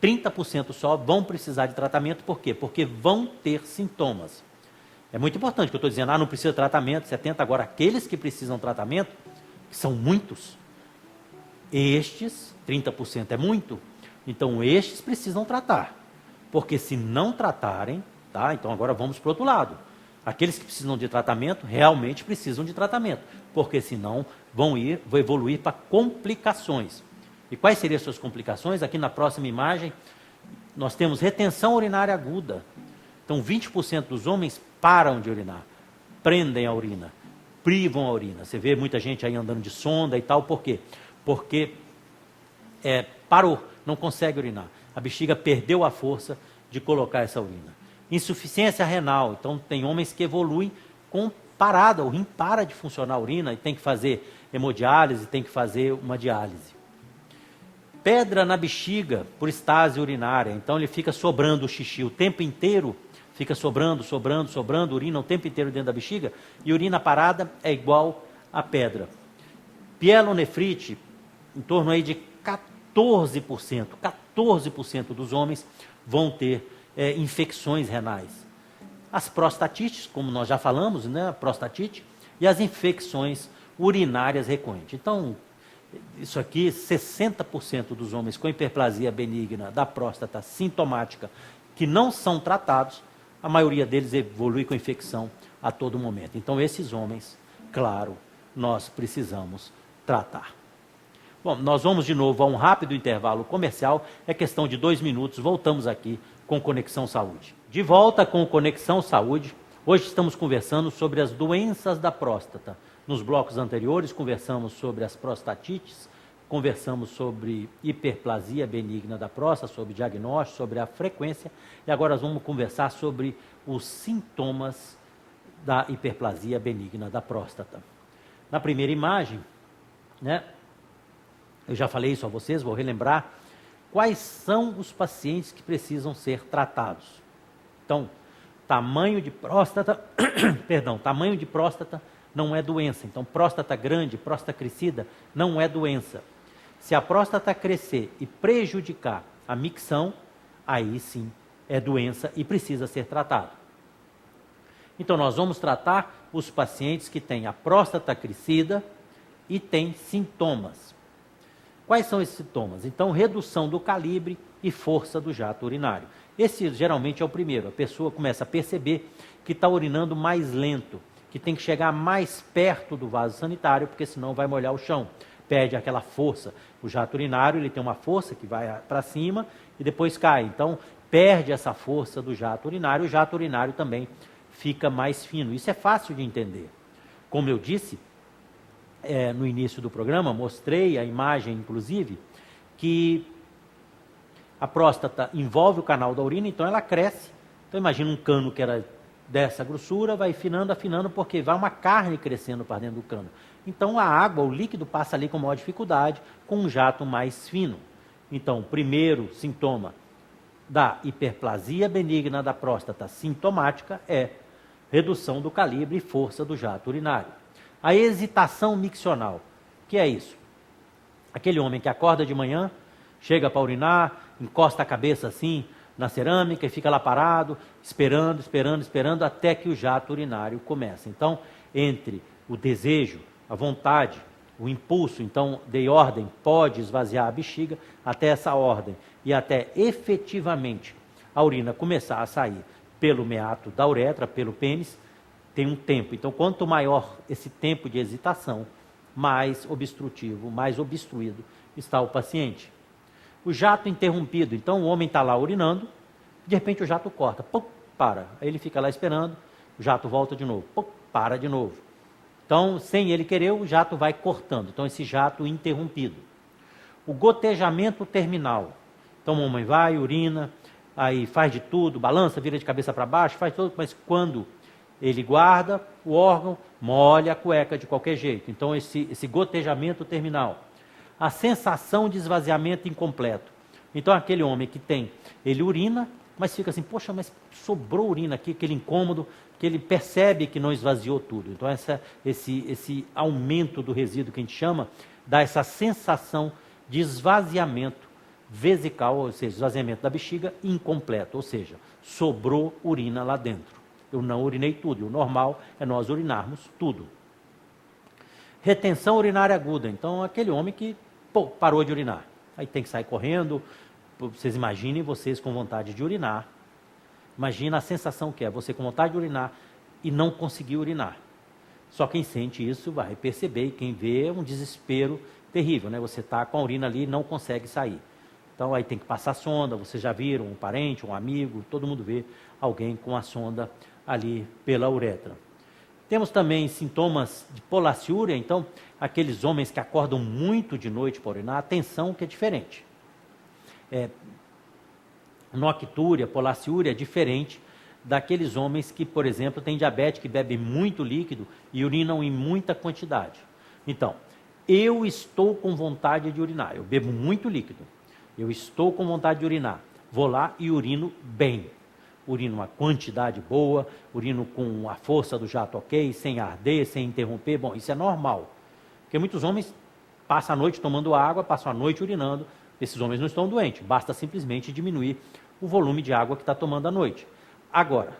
30% só vão precisar de tratamento, por quê? Porque vão ter sintomas. É muito importante que eu estou dizendo, não precisa de tratamento, 70%. Agora, aqueles que precisam de tratamento, que são muitos, estes, 30% é muito, então estes precisam tratar. Porque se não tratarem, tá? Então agora vamos para o outro lado. Aqueles que precisam de tratamento, realmente precisam de tratamento, porque senão vão evoluir para complicações. E quais seriam as suas complicações? Aqui na próxima imagem, nós temos retenção urinária aguda. Então, 20% dos homens param de urinar, prendem a urina, privam a urina. Você vê muita gente aí andando de sonda e tal, por quê? Porque parou, não consegue urinar. A bexiga perdeu a força de colocar essa urina. Insuficiência renal, então tem homens que evoluem com parada, o rim para de funcionar a urina e tem que fazer hemodiálise, tem que fazer uma diálise. Pedra na bexiga por estase urinária, então ele fica sobrando o xixi o tempo inteiro, fica sobrando, urina o tempo inteiro dentro da bexiga, e urina parada é igual a pedra. Pielonefrite, em torno aí de 14% dos homens vão ter infecções renais. As prostatites, como nós já falamos, né, a prostatite, e as infecções urinárias recorrentes. Então, isso aqui, 60% dos homens com hiperplasia benigna da próstata sintomática que não são tratados, a maioria deles evolui com infecção a todo momento. Então, esses homens, claro, nós precisamos tratar. Bom, nós vamos de novo a um rápido intervalo comercial, é questão de 2 minutos, voltamos aqui com Conexão Saúde. De volta com Conexão Saúde, hoje estamos conversando sobre as doenças da próstata. Nos blocos anteriores conversamos sobre as prostatites, conversamos sobre hiperplasia benigna da próstata, sobre diagnóstico, sobre a frequência, e agora nós vamos conversar sobre os sintomas da hiperplasia benigna da próstata. Na primeira imagem, né, eu já falei isso a vocês, vou relembrar, quais são os pacientes que precisam ser tratados. Então, tamanho de próstata, tamanho de próstata não é doença. Então, próstata grande, próstata crescida, não é doença. Se a próstata crescer e prejudicar a micção, aí sim é doença e precisa ser tratado. Então, nós vamos tratar os pacientes que têm a próstata crescida e têm sintomas. Quais são esses sintomas? Então, redução do calibre e força do jato urinário. Esse geralmente é o primeiro. A pessoa começa a perceber que está urinando mais lento, que tem que chegar mais perto do vaso sanitário, porque senão vai molhar o chão. Perde aquela força. O jato urinário ele tem uma força que vai para cima e depois cai. Então, perde essa força do jato urinário. O jato urinário também fica mais fino. Isso é fácil de entender. Como eu disse, no início do programa, mostrei a imagem, inclusive, que a próstata envolve o canal da urina, então ela cresce. Então imagina um cano que era dessa grossura, vai afinando, porque vai uma carne crescendo para dentro do cano. Então a água, o líquido passa ali com maior dificuldade, com um jato mais fino. Então, o primeiro sintoma da hiperplasia benigna da próstata sintomática é redução do calibre e força do jato urinário. A hesitação miccional, que é isso? Aquele homem que acorda de manhã, chega para urinar, encosta a cabeça assim na cerâmica e fica lá parado, esperando, até que o jato urinário começa. Então, entre o desejo, a vontade, o impulso, então, de ordem, pode esvaziar a bexiga, até essa ordem, e até efetivamente a urina começar a sair pelo meato da uretra, pelo pênis, tem um tempo. Então, quanto maior esse tempo de hesitação, mais obstrutivo, mais obstruído está o paciente. O jato interrompido. Então, o homem está lá urinando, de repente o jato corta, pum, para. Aí ele fica lá esperando, o jato volta de novo, pum, para de novo. Então, sem ele querer, o jato vai cortando. Então, esse jato interrompido. O gotejamento terminal. Então, o homem vai, urina, aí faz de tudo, balança, vira de cabeça para baixo, faz tudo, mas quando ele guarda o órgão, molha a cueca de qualquer jeito. Então, esse gotejamento terminal. A sensação de esvaziamento incompleto. Então, aquele homem que ele urina, mas fica assim, poxa, mas sobrou urina aqui, aquele incômodo, que ele percebe que não esvaziou tudo. Então, esse aumento do resíduo que a gente chama, dá essa sensação de esvaziamento vesical, ou seja, esvaziamento da bexiga incompleto, ou seja, sobrou urina lá dentro. Eu não urinei tudo, e o normal é nós urinarmos tudo. Retenção urinária aguda, então aquele homem que parou de urinar, aí tem que sair correndo. Vocês imaginem vocês com vontade de urinar, imagina a sensação que é você com vontade de urinar e não conseguir urinar. Só quem sente isso vai perceber, e quem vê é um desespero terrível, né? Você está com a urina ali e não consegue sair. Então aí tem que passar a sonda, vocês já viram, um parente, um amigo, todo mundo vê alguém com a sonda ali pela uretra. Temos também sintomas de polaciúria, então aqueles homens que acordam muito de noite para urinar, atenção que é diferente. Noctúria, polaciúria é diferente daqueles homens que, por exemplo, têm diabetes, que bebem muito líquido e urinam em muita quantidade. Então, eu estou com vontade de urinar, eu bebo muito líquido, eu estou com vontade de urinar, vou lá e urino bem. Urino uma quantidade boa, urino com a força do jato ok, sem arder, sem interromper. Bom, isso é normal. Porque muitos homens passam a noite tomando água, passam a noite urinando. Esses homens não estão doentes, basta simplesmente diminuir o volume de água que está tomando à noite. Agora,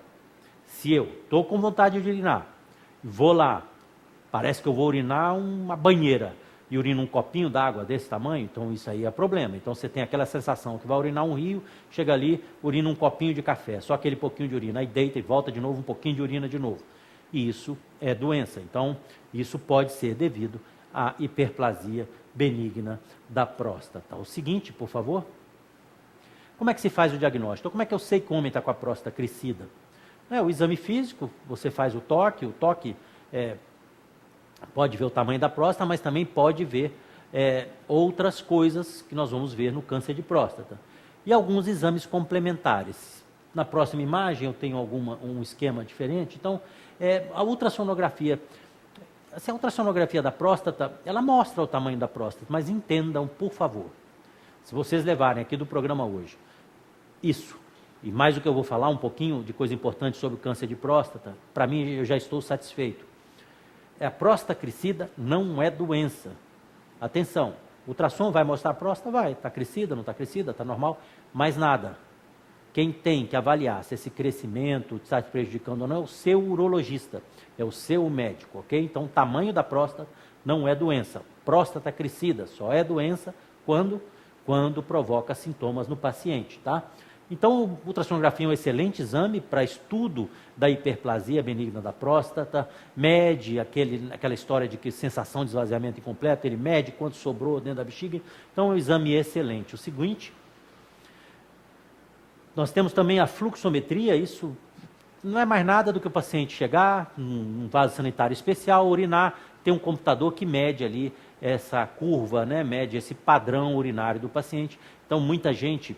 se eu estou com vontade de urinar, vou lá, parece que eu vou urinar uma banheira, e urina um copinho d'água desse tamanho, então isso aí é problema. Então você tem aquela sensação que vai urinar um rio, chega ali, urina um copinho de café, só aquele pouquinho de urina, aí deita e volta de novo, um pouquinho de urina de novo. E isso é doença. Então, isso pode ser devido à hiperplasia benigna da próstata. O seguinte, por favor. Como é que se faz o diagnóstico? Então, como é que eu sei que o homem está com a próstata crescida? O exame físico, você faz o toque pode ver o tamanho da próstata, mas também pode ver outras coisas que nós vamos ver no câncer de próstata. E alguns exames complementares. Na próxima imagem eu tenho um esquema diferente. Então, a ultrassonografia, a ultrassonografia da próstata, ela mostra o tamanho da próstata, mas entendam, por favor, se vocês levarem aqui do programa hoje, isso, e mais do que eu vou falar, um pouquinho de coisa importante sobre o câncer de próstata, para mim eu já estou satisfeito. A próstata crescida não é doença. Atenção, o ultrassom vai mostrar a próstata? Vai, está crescida, não está crescida, está normal, mas nada. Quem tem que avaliar se esse crescimento está te prejudicando ou não é o seu urologista, é o seu médico, ok? Então, o tamanho da próstata não é doença. Próstata crescida só é doença quando provoca sintomas no paciente, tá? Então, a ultrassonografia é um excelente exame para estudo da hiperplasia benigna da próstata, mede aquela história de que sensação de esvaziamento incompleto, ele mede quanto sobrou dentro da bexiga, então é um exame excelente. O seguinte, nós temos também a fluxometria, isso não é mais nada do que o paciente chegar num vaso sanitário especial, urinar, tem um computador que mede ali essa curva, né, mede esse padrão urinário do paciente. Então, muita gente...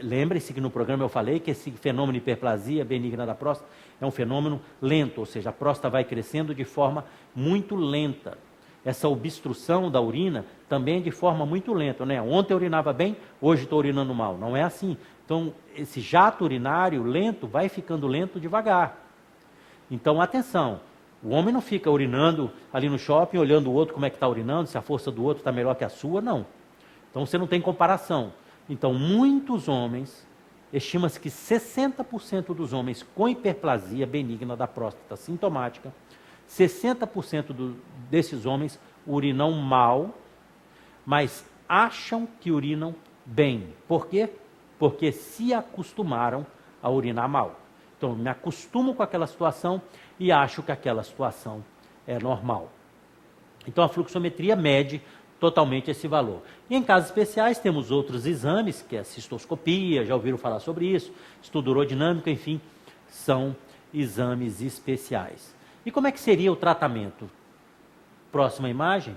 Lembre-se que no programa eu falei que esse fenômeno de hiperplasia benigna da próstata é um fenômeno lento, ou seja, a próstata vai crescendo de forma muito lenta. Essa obstrução da urina também é de forma muito lenta, né? Ontem eu urinava bem, hoje estou urinando mal. Não é assim. Então, esse jato urinário lento vai ficando lento devagar. Então, atenção, o homem não fica urinando ali no shopping, olhando o outro como é que está urinando, se a força do outro está melhor que a sua, não. Então, você não tem comparação. Então, muitos homens, estima-se que 60% dos homens com hiperplasia benigna da próstata sintomática, 60% desses homens urinam mal, mas acham que urinam bem. Por quê? Porque se acostumaram a urinar mal. Então, me acostumo com aquela situação e acho que aquela situação é normal. Então, a fluxometria mede totalmente esse valor. E em casos especiais temos outros exames, que é a cistoscopia, já ouviram falar sobre isso, estudo urodinâmico, enfim, são exames especiais. E como é que seria o tratamento? Próxima imagem.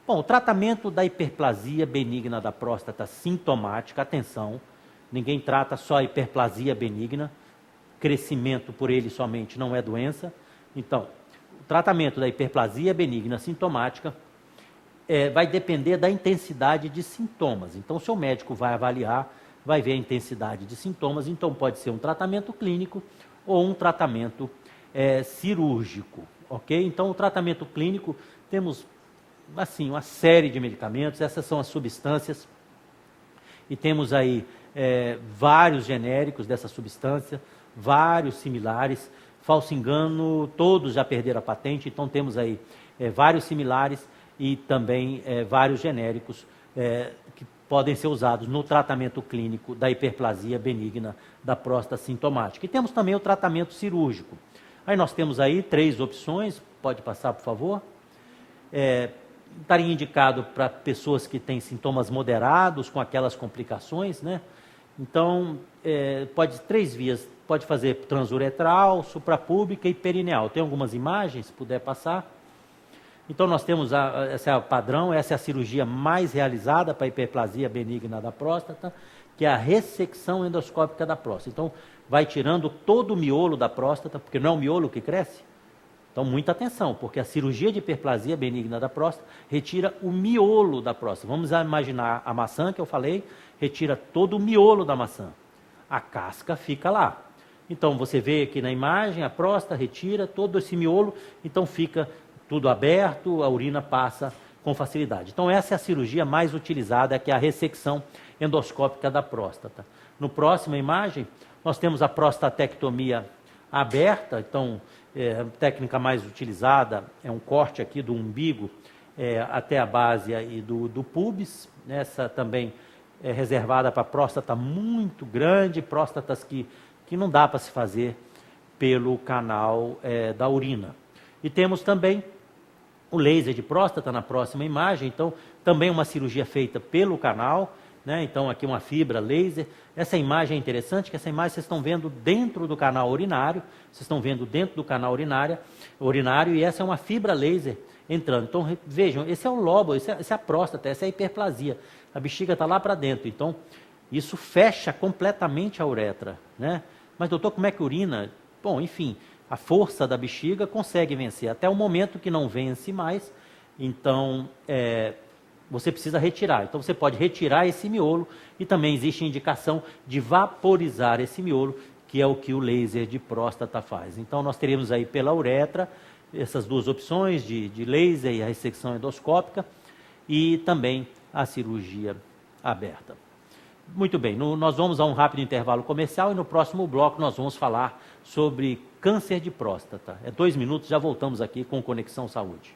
Bom, o tratamento da hiperplasia benigna da próstata sintomática, atenção, ninguém trata só a hiperplasia benigna, crescimento por ele somente não é doença. Então, o tratamento da hiperplasia benigna sintomática vai depender da intensidade de sintomas. Então, o seu médico vai avaliar, vai ver a intensidade de sintomas, então pode ser um tratamento clínico ou um tratamento cirúrgico, ok? Então, o tratamento clínico, temos, assim, uma série de medicamentos, essas são as substâncias, e temos aí vários genéricos dessa substância, vários similares, falso engano, todos já perderam a patente, então temos aí vários similares, e também vários genéricos que podem ser usados no tratamento clínico da hiperplasia benigna da próstata sintomática. E temos também o tratamento cirúrgico. Aí nós temos aí 3 opções, pode passar, por favor. Estaria indicado para pessoas que têm sintomas moderados, com aquelas complicações, né? Então, pode 3 vias, pode fazer transuretral, suprapúbica e perineal. Tem algumas imagens, se puder passar. Então, nós temos, essa é o padrão, essa é a cirurgia mais realizada para a hiperplasia benigna da próstata. que é a ressecção endoscópica da próstata. Então, vai tirando todo o miolo da próstata, porque não é o miolo que cresce. Então, muita atenção, porque a cirurgia de hiperplasia benigna da próstata retira o miolo da próstata. Vamos imaginar a maçã que eu falei, retira todo o miolo da maçã. A casca fica lá. Então, você vê aqui na imagem, a próstata retira todo esse miolo, então fica tudo aberto, a urina passa com facilidade. Então, essa é a cirurgia mais utilizada, que é a ressecção endoscópica da próstata. No próxima imagem, nós temos a prostatectomia aberta. Então, a técnica mais utilizada é um corte aqui do umbigo até a base aí do púbis. Essa também é reservada para próstata muito grande, próstatas que não dá para se fazer pelo canal da urina. E temos também o laser de próstata na próxima imagem. Então, também uma cirurgia feita pelo canal, né? Então, aqui uma fibra laser. Essa imagem é interessante, que essa imagem vocês estão vendo dentro do canal urinário, vocês estão vendo dentro do canal urinário, e essa é uma fibra laser entrando. Então, vejam, esse é o lobo, essa é a próstata, essa é a hiperplasia. A bexiga está lá para dentro, então isso fecha completamente a uretra, né? Mas, doutor, como é que urina? Bom, enfim, a força da bexiga consegue vencer, até o momento que não vence mais, então você precisa retirar. Então você pode retirar esse miolo e também existe indicação de vaporizar esse miolo, que é o que o laser de próstata faz. Então nós teremos aí pela uretra essas duas opções de laser e a ressecção endoscópica e também a cirurgia aberta. Muito bem, nós vamos a um rápido intervalo comercial e no próximo bloco nós vamos falar sobre câncer de próstata. 2 minutos, já voltamos aqui com o Conexão Saúde.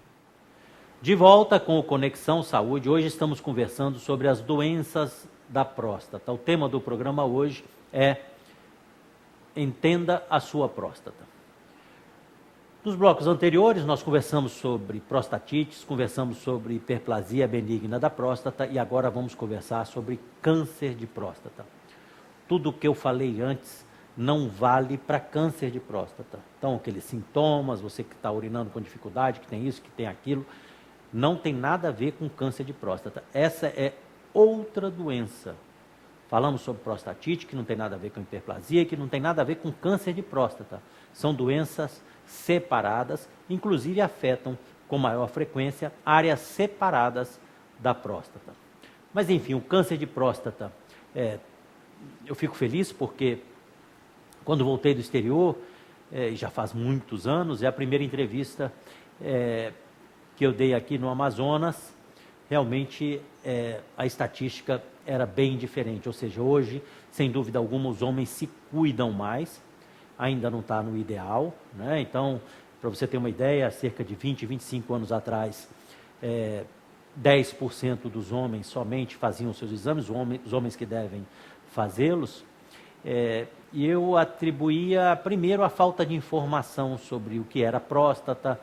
De volta com o Conexão Saúde, hoje estamos conversando sobre as doenças da próstata. O tema do programa hoje é Entenda a sua próstata. Nos blocos anteriores nós conversamos sobre prostatites, conversamos sobre hiperplasia benigna da próstata e agora vamos conversar sobre câncer de próstata. Tudo o que eu falei antes não vale para câncer de próstata. Então, aqueles sintomas, você que está urinando com dificuldade, que tem isso, que tem aquilo, não tem nada a ver com câncer de próstata. Essa é outra doença. Falamos sobre prostatite, que não tem nada a ver com hiperplasia, que não tem nada a ver com câncer de próstata. São doenças separadas, inclusive afetam com maior frequência áreas separadas da próstata. Mas enfim, o câncer de próstata, eu fico feliz porque quando voltei do exterior, já faz muitos anos, é a primeira entrevista que eu dei aqui no Amazonas, realmente a estatística era bem diferente, ou seja, hoje, sem dúvida alguma, os homens se cuidam mais, ainda não está no ideal, né? Então, para você ter uma ideia, cerca de 20, 25 anos atrás, 10% dos homens somente faziam seus exames, os homens que devem fazê-los, e eu atribuía primeiro a falta de informação sobre o que era próstata,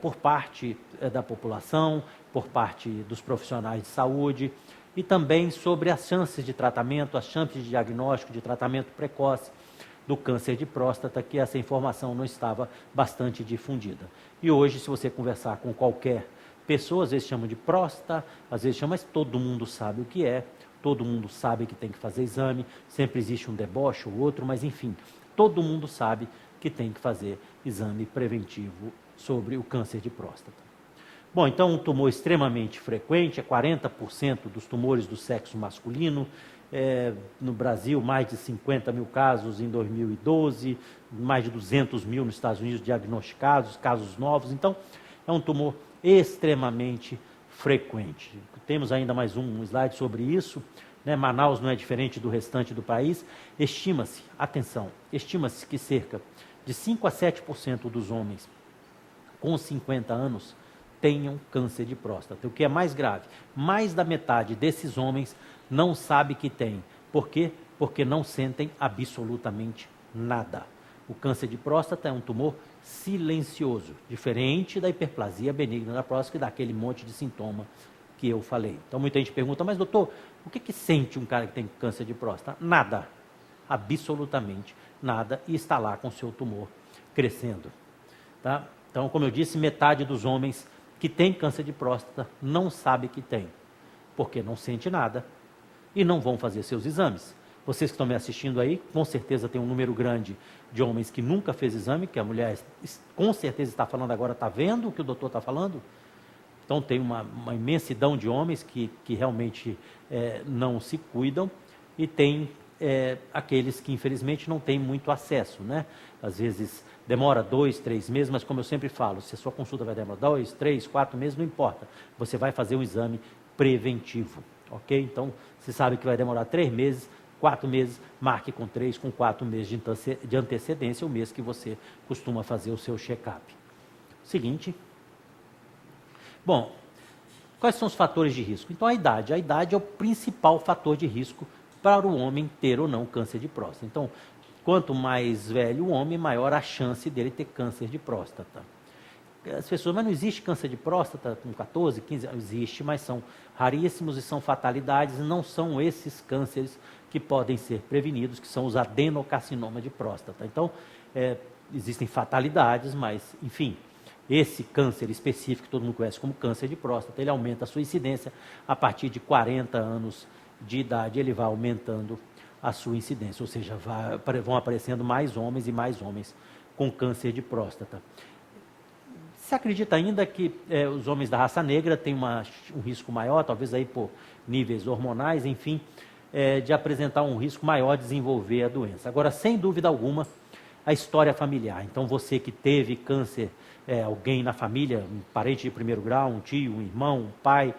por parte da população, por parte dos profissionais de saúde, e também sobre as chances de tratamento, as chances de diagnóstico, de tratamento precoce do câncer de próstata, que essa informação não estava bastante difundida. E hoje, se você conversar com qualquer pessoa, às vezes chama de próstata, às vezes chama, mas todo mundo sabe o que é, todo mundo sabe que tem que fazer exame, sempre existe um deboche ou outro, mas enfim, todo mundo sabe que tem que fazer exame preventivo sobre o câncer de próstata. Bom, então um tumor extremamente frequente, 40% dos tumores do sexo masculino, no Brasil mais de 50 mil casos em 2012, mais de 200 mil nos Estados Unidos diagnosticados, casos novos, então é um tumor extremamente frequente. Temos ainda mais um slide sobre isso, né? Manaus não é diferente do restante do país. Estima-se, atenção, estima-se que cerca de 5 a 7% dos homens com 50 anos tenham câncer de próstata. O que é mais grave, mais da metade desses homens não sabe que tem. Por quê? Porque não sentem absolutamente nada. O câncer de próstata é um tumor silencioso, diferente da hiperplasia benigna da próstata, que dá aquele monte de sintoma que eu falei. Então muita gente pergunta, mas doutor, o que sente um cara que tem câncer de próstata? Nada, absolutamente nada, e está lá com o seu tumor crescendo. Tá? Então, como eu disse, metade dos homens que tem câncer de próstata não sabe que tem, porque não sente nada, e não vão fazer seus exames. Vocês que estão me assistindo aí, com certeza tem um número grande de homens que nunca fez exame, que a mulher com certeza está falando agora, está vendo o que o doutor está falando? Então tem uma imensidão de homens que realmente não se cuidam, e tem aqueles que infelizmente não têm muito acesso, né? Às vezes demora 2, 3 meses, mas como eu sempre falo, se a sua consulta vai demorar 2, 3, 4 meses, não importa. Você vai fazer um exame preventivo, ok? Então, você sabe que vai demorar 3 meses, 4 meses, marque com 3, com 4 meses de antecedência, o mês que você costuma fazer o seu check-up. Seguinte. Bom, quais são os fatores de risco? Então, a idade é o principal fator de risco para o homem ter ou não câncer de próstata. Então, quanto mais velho o homem, maior a chance dele ter câncer de próstata. As pessoas, mas não existe câncer de próstata com 14, 15 anos? Existe, mas são raríssimos e são fatalidades, não são esses cânceres que podem ser prevenidos, que são os adenocarcinomas de próstata. Então, existem fatalidades, mas, enfim, esse câncer específico, que todo mundo conhece como câncer de próstata, ele aumenta a sua incidência a partir de 40 anos de idade, ele vai aumentando a sua incidência, ou seja, vão aparecendo mais homens e mais homens com câncer de próstata. Se acredita ainda que os homens da raça negra têm um risco maior, talvez aí por níveis hormonais, enfim, de apresentar um risco maior de desenvolver a doença. Agora, sem dúvida alguma, a história familiar. Então, você que teve câncer, alguém na família, um parente de primeiro grau, um tio, um irmão, um pai,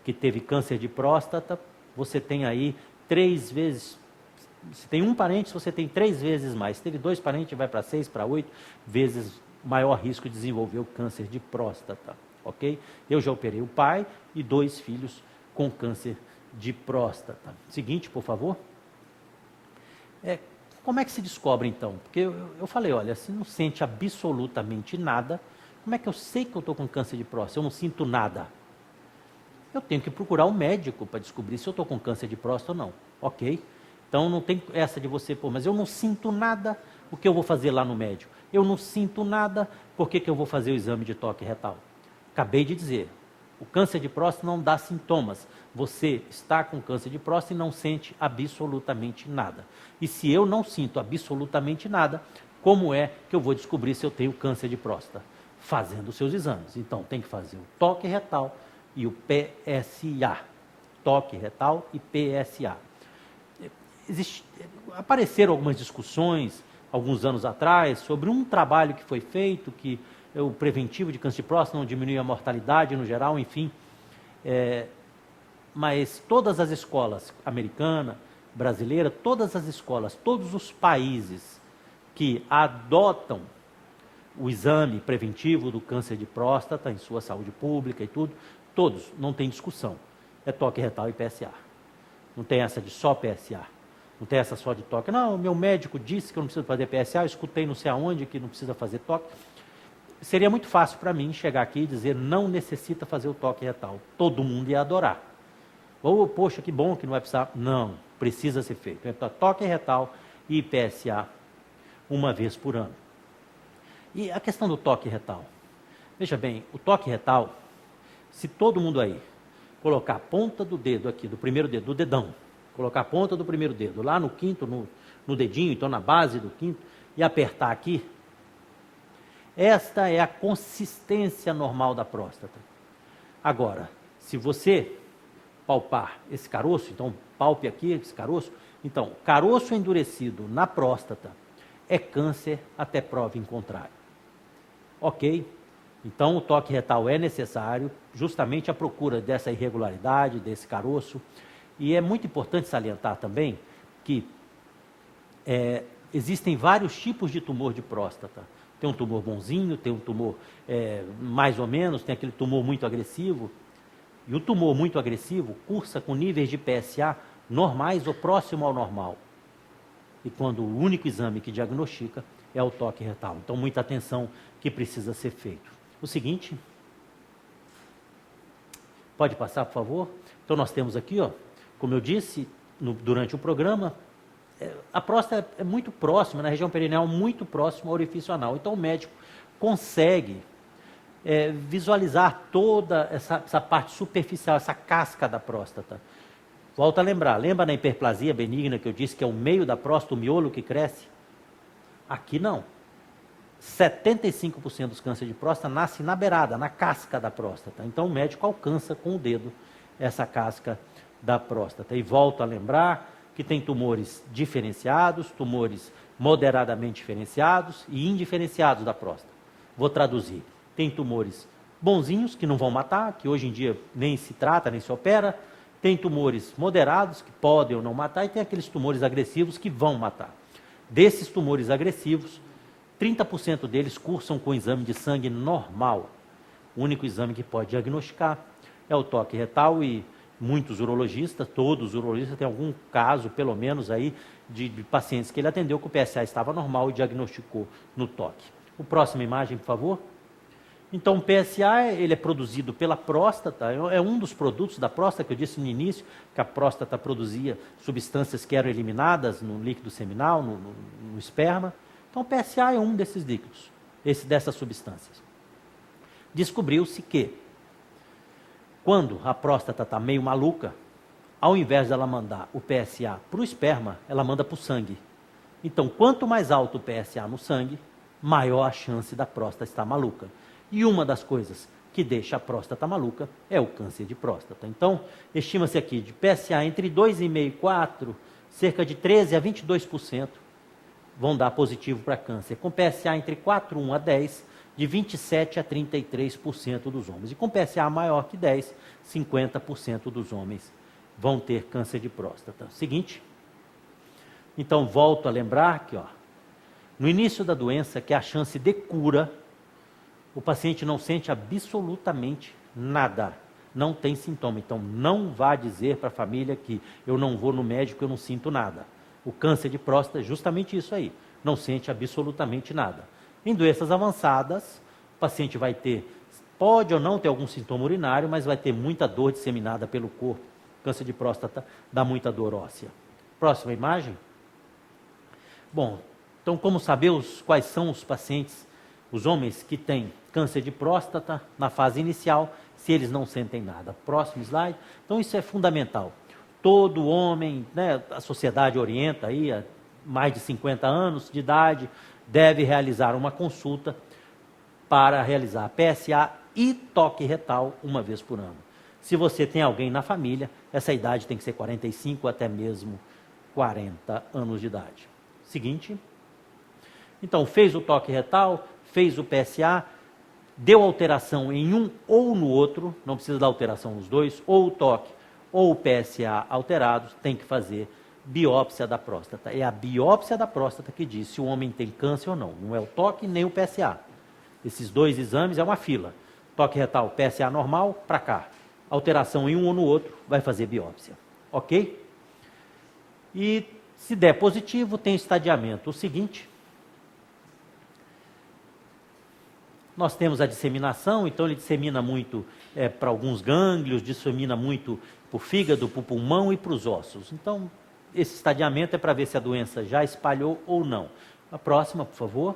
que teve câncer de próstata, você tem aí 3 vezes, se tem um parente, você tem 3 vezes mais. Se teve 2 parentes, vai para 6, para 8 vezes maior risco de desenvolver o câncer de próstata, ok? Eu já operei o pai e 2 filhos com câncer de próstata. Seguinte, por favor. Como é que se descobre, então? Porque eu falei, olha, se não sente absolutamente nada, como é que eu sei que eu estou com câncer de próstata? Eu não sinto nada. Eu tenho que procurar um médico para descobrir se eu estou com câncer de próstata ou não, ok? Então não tem essa de você, mas eu não sinto nada, o que eu vou fazer lá no médico? Eu não sinto nada, por que eu vou fazer o exame de toque retal? Acabei de dizer, o câncer de próstata não dá sintomas. Você está com câncer de próstata e não sente absolutamente nada. E se eu não sinto absolutamente nada, como é que eu vou descobrir se eu tenho câncer de próstata? Fazendo os seus exames. Então tem que fazer o toque retal e o PSA. Toque retal e PSA. Apareceram algumas discussões, alguns anos atrás, sobre um trabalho que foi feito, que o preventivo de câncer de próstata não diminui a mortalidade no geral, enfim. Mas todas as escolas americanas, brasileiras, todas as escolas, todos os países que adotam o exame preventivo do câncer de próstata em sua saúde pública e tudo, todos, não tem discussão. É toque retal e PSA. Não tem essa de só PSA. Não tem essa só de toque. Não, meu médico disse que eu não preciso fazer PSA, eu escutei não sei aonde que não precisa fazer toque. Seria muito fácil para mim chegar aqui e dizer, não necessita fazer o toque retal. Todo mundo ia adorar. Ou, poxa, que bom que não vai precisar. Não, precisa ser feito. Então, toque retal e PSA uma vez por ano. E a questão do toque retal. Veja bem, o toque retal, se todo mundo aí colocar a ponta do dedo aqui, do primeiro dedo, do dedão, colocar a ponta do primeiro dedo lá no quinto, no dedinho, então na base do quinto, e apertar aqui, esta é a consistência normal da próstata. Agora, se você palpar esse caroço, então palpe aqui esse caroço, então, caroço endurecido na próstata é câncer até prova em contrário. Ok? Então, o toque retal é necessário, justamente à procura dessa irregularidade, desse caroço. E é muito importante salientar também que existem vários tipos de tumor de próstata. Tem um tumor bonzinho, tem um tumor mais ou menos, tem aquele tumor muito agressivo. E o tumor muito agressivo cursa com níveis de PSA normais ou próximo ao normal. E quando o único exame que diagnostica é o toque retal. Então, muita atenção que precisa ser feito. O seguinte, pode passar, por favor? Então, nós temos aqui, ó, como eu disse durante o programa, a próstata é muito próxima, na região perineal, muito próxima ao orifício anal. Então, o médico consegue visualizar toda essa parte superficial, essa casca da próstata. Volto a lembrar, lembra na hiperplasia benigna que eu disse que é o meio da próstata, o miolo que cresce? Aqui não. 75% dos cânceres de próstata nascem na beirada, na casca da próstata. Então o médico alcança com o dedo essa casca da próstata. E volto a lembrar que tem tumores diferenciados, tumores moderadamente diferenciados e indiferenciados da próstata. Vou traduzir. Tem tumores bonzinhos que não vão matar, que hoje em dia nem se trata, nem se opera. Tem tumores moderados que podem ou não matar e tem aqueles tumores agressivos que vão matar. Desses tumores agressivos, 30% deles cursam com exame de sangue normal. O único exame que pode diagnosticar é o toque retal e muitos urologistas, todos os urologistas, têm algum caso, pelo menos, aí, de pacientes que ele atendeu que o PSA estava normal e diagnosticou no toque. O próxima imagem, por favor. Então, o PSA ele é produzido pela próstata, é um dos produtos da próstata, que eu disse no início, que a próstata produzia substâncias que eram eliminadas no líquido seminal, no esperma. Então, o PSA é um desses líquidos, dessas substâncias. Descobriu-se que, quando a próstata está meio maluca, ao invés dela mandar o PSA para o esperma, ela manda para o sangue. Então, quanto mais alto o PSA no sangue, maior a chance da próstata estar maluca. E uma das coisas que deixa a próstata maluca é o câncer de próstata. Então, estima-se aqui de PSA entre 2,5 e 4, cerca de 13% a 22% vão dar positivo para câncer. Com PSA entre 4,1 a 10, de 27% a 33% dos homens. E com PSA maior que 10, 50% dos homens vão ter câncer de próstata. Seguinte. Então, volto a lembrar que, no início da doença, que a chance de cura, o paciente não sente absolutamente nada, não tem sintoma. Então, não vá dizer para a família que eu não vou no médico, eu não sinto nada. O câncer de próstata é justamente isso aí, não sente absolutamente nada. Em doenças avançadas, o paciente vai ter, pode ou não ter algum sintoma urinário, mas vai ter muita dor disseminada pelo corpo. O câncer de próstata dá muita dor óssea. Próxima imagem. Bom, então como saber quais são os pacientes, os homens que têm câncer de próstata na fase inicial, se eles não sentem nada? Próximo slide. Então isso é fundamental. Todo homem, a sociedade orienta aí, a mais de 50 anos de idade, deve realizar uma consulta para realizar PSA e toque retal uma vez por ano. Se você tem alguém na família, essa idade tem que ser 45 até mesmo 40 anos de idade. Seguinte. Então, fez o toque retal, fez o PSA, deu alteração em um ou no outro, não precisa dar alteração nos dois, ou o toque ou o PSA alterados, tem que fazer biópsia da próstata. É a biópsia da próstata que diz se o homem tem câncer ou não. Não é o toque nem o PSA. Esses dois exames é uma fila. Toque retal, PSA normal, para cá. Alteração em um ou no outro, vai fazer biópsia. Ok? E se der positivo, tem estadiamento. O seguinte, nós temos a disseminação, então ele dissemina muito para alguns gânglios, dissemina muito para o fígado, para o pulmão e para os ossos. Então, esse estadiamento é para ver se a doença já espalhou ou não. A próxima, por favor.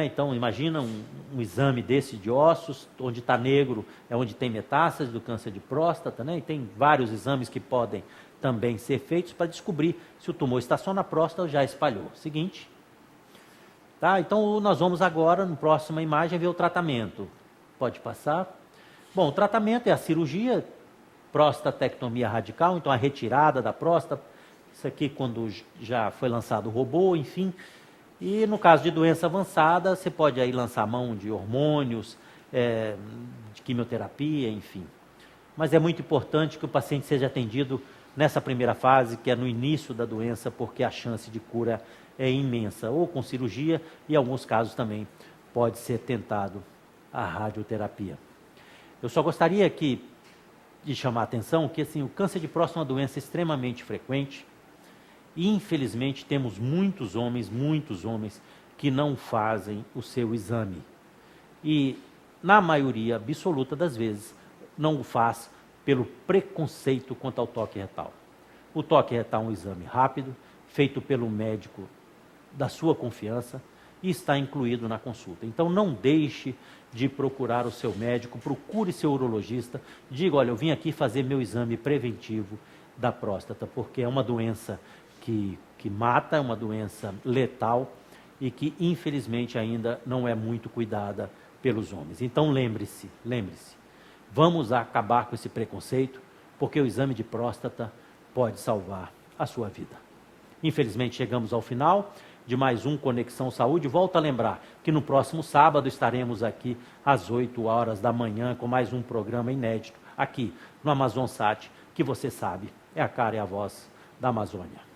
Então, imagina um exame desse de ossos, onde está negro é onde tem metástase do câncer de próstata, e tem vários exames que podem também ser feitos para descobrir se o tumor está só na próstata ou já espalhou. Seguinte. Tá? Então, nós vamos agora, na próxima imagem, ver o tratamento. Pode passar. Bom, o tratamento é a cirurgia, prostatectomia radical, então a retirada da próstata. Isso aqui quando já foi lançado o robô, enfim. E no caso de doença avançada, você pode aí lançar mão de hormônios, de quimioterapia, enfim. Mas é muito importante que o paciente seja atendido nessa primeira fase, que é no início da doença, porque a chance de cura é imensa, ou com cirurgia, e em alguns casos também pode ser tentado a radioterapia. Eu só gostaria de chamar a atenção que assim, o câncer de próstata é uma doença extremamente frequente, e infelizmente temos muitos homens que não fazem o seu exame. E na maioria absoluta das vezes não o faz pelo preconceito quanto ao toque retal. O toque retal é um exame rápido, feito pelo médico da sua confiança e está incluído na consulta. Então não deixe de procurar o seu médico, procure seu urologista, diga, olha, eu vim aqui fazer meu exame preventivo da próstata, porque é uma doença que mata, é uma doença letal e que, infelizmente, ainda não é muito cuidada pelos homens. Então, lembre-se, vamos acabar com esse preconceito, porque o exame de próstata pode salvar a sua vida. Infelizmente, chegamos ao final de mais um Conexão Saúde. Volto a lembrar que no próximo sábado estaremos aqui às 8 horas da manhã com mais um programa inédito aqui no Amazonsat, que você sabe, é a cara e a voz da Amazônia.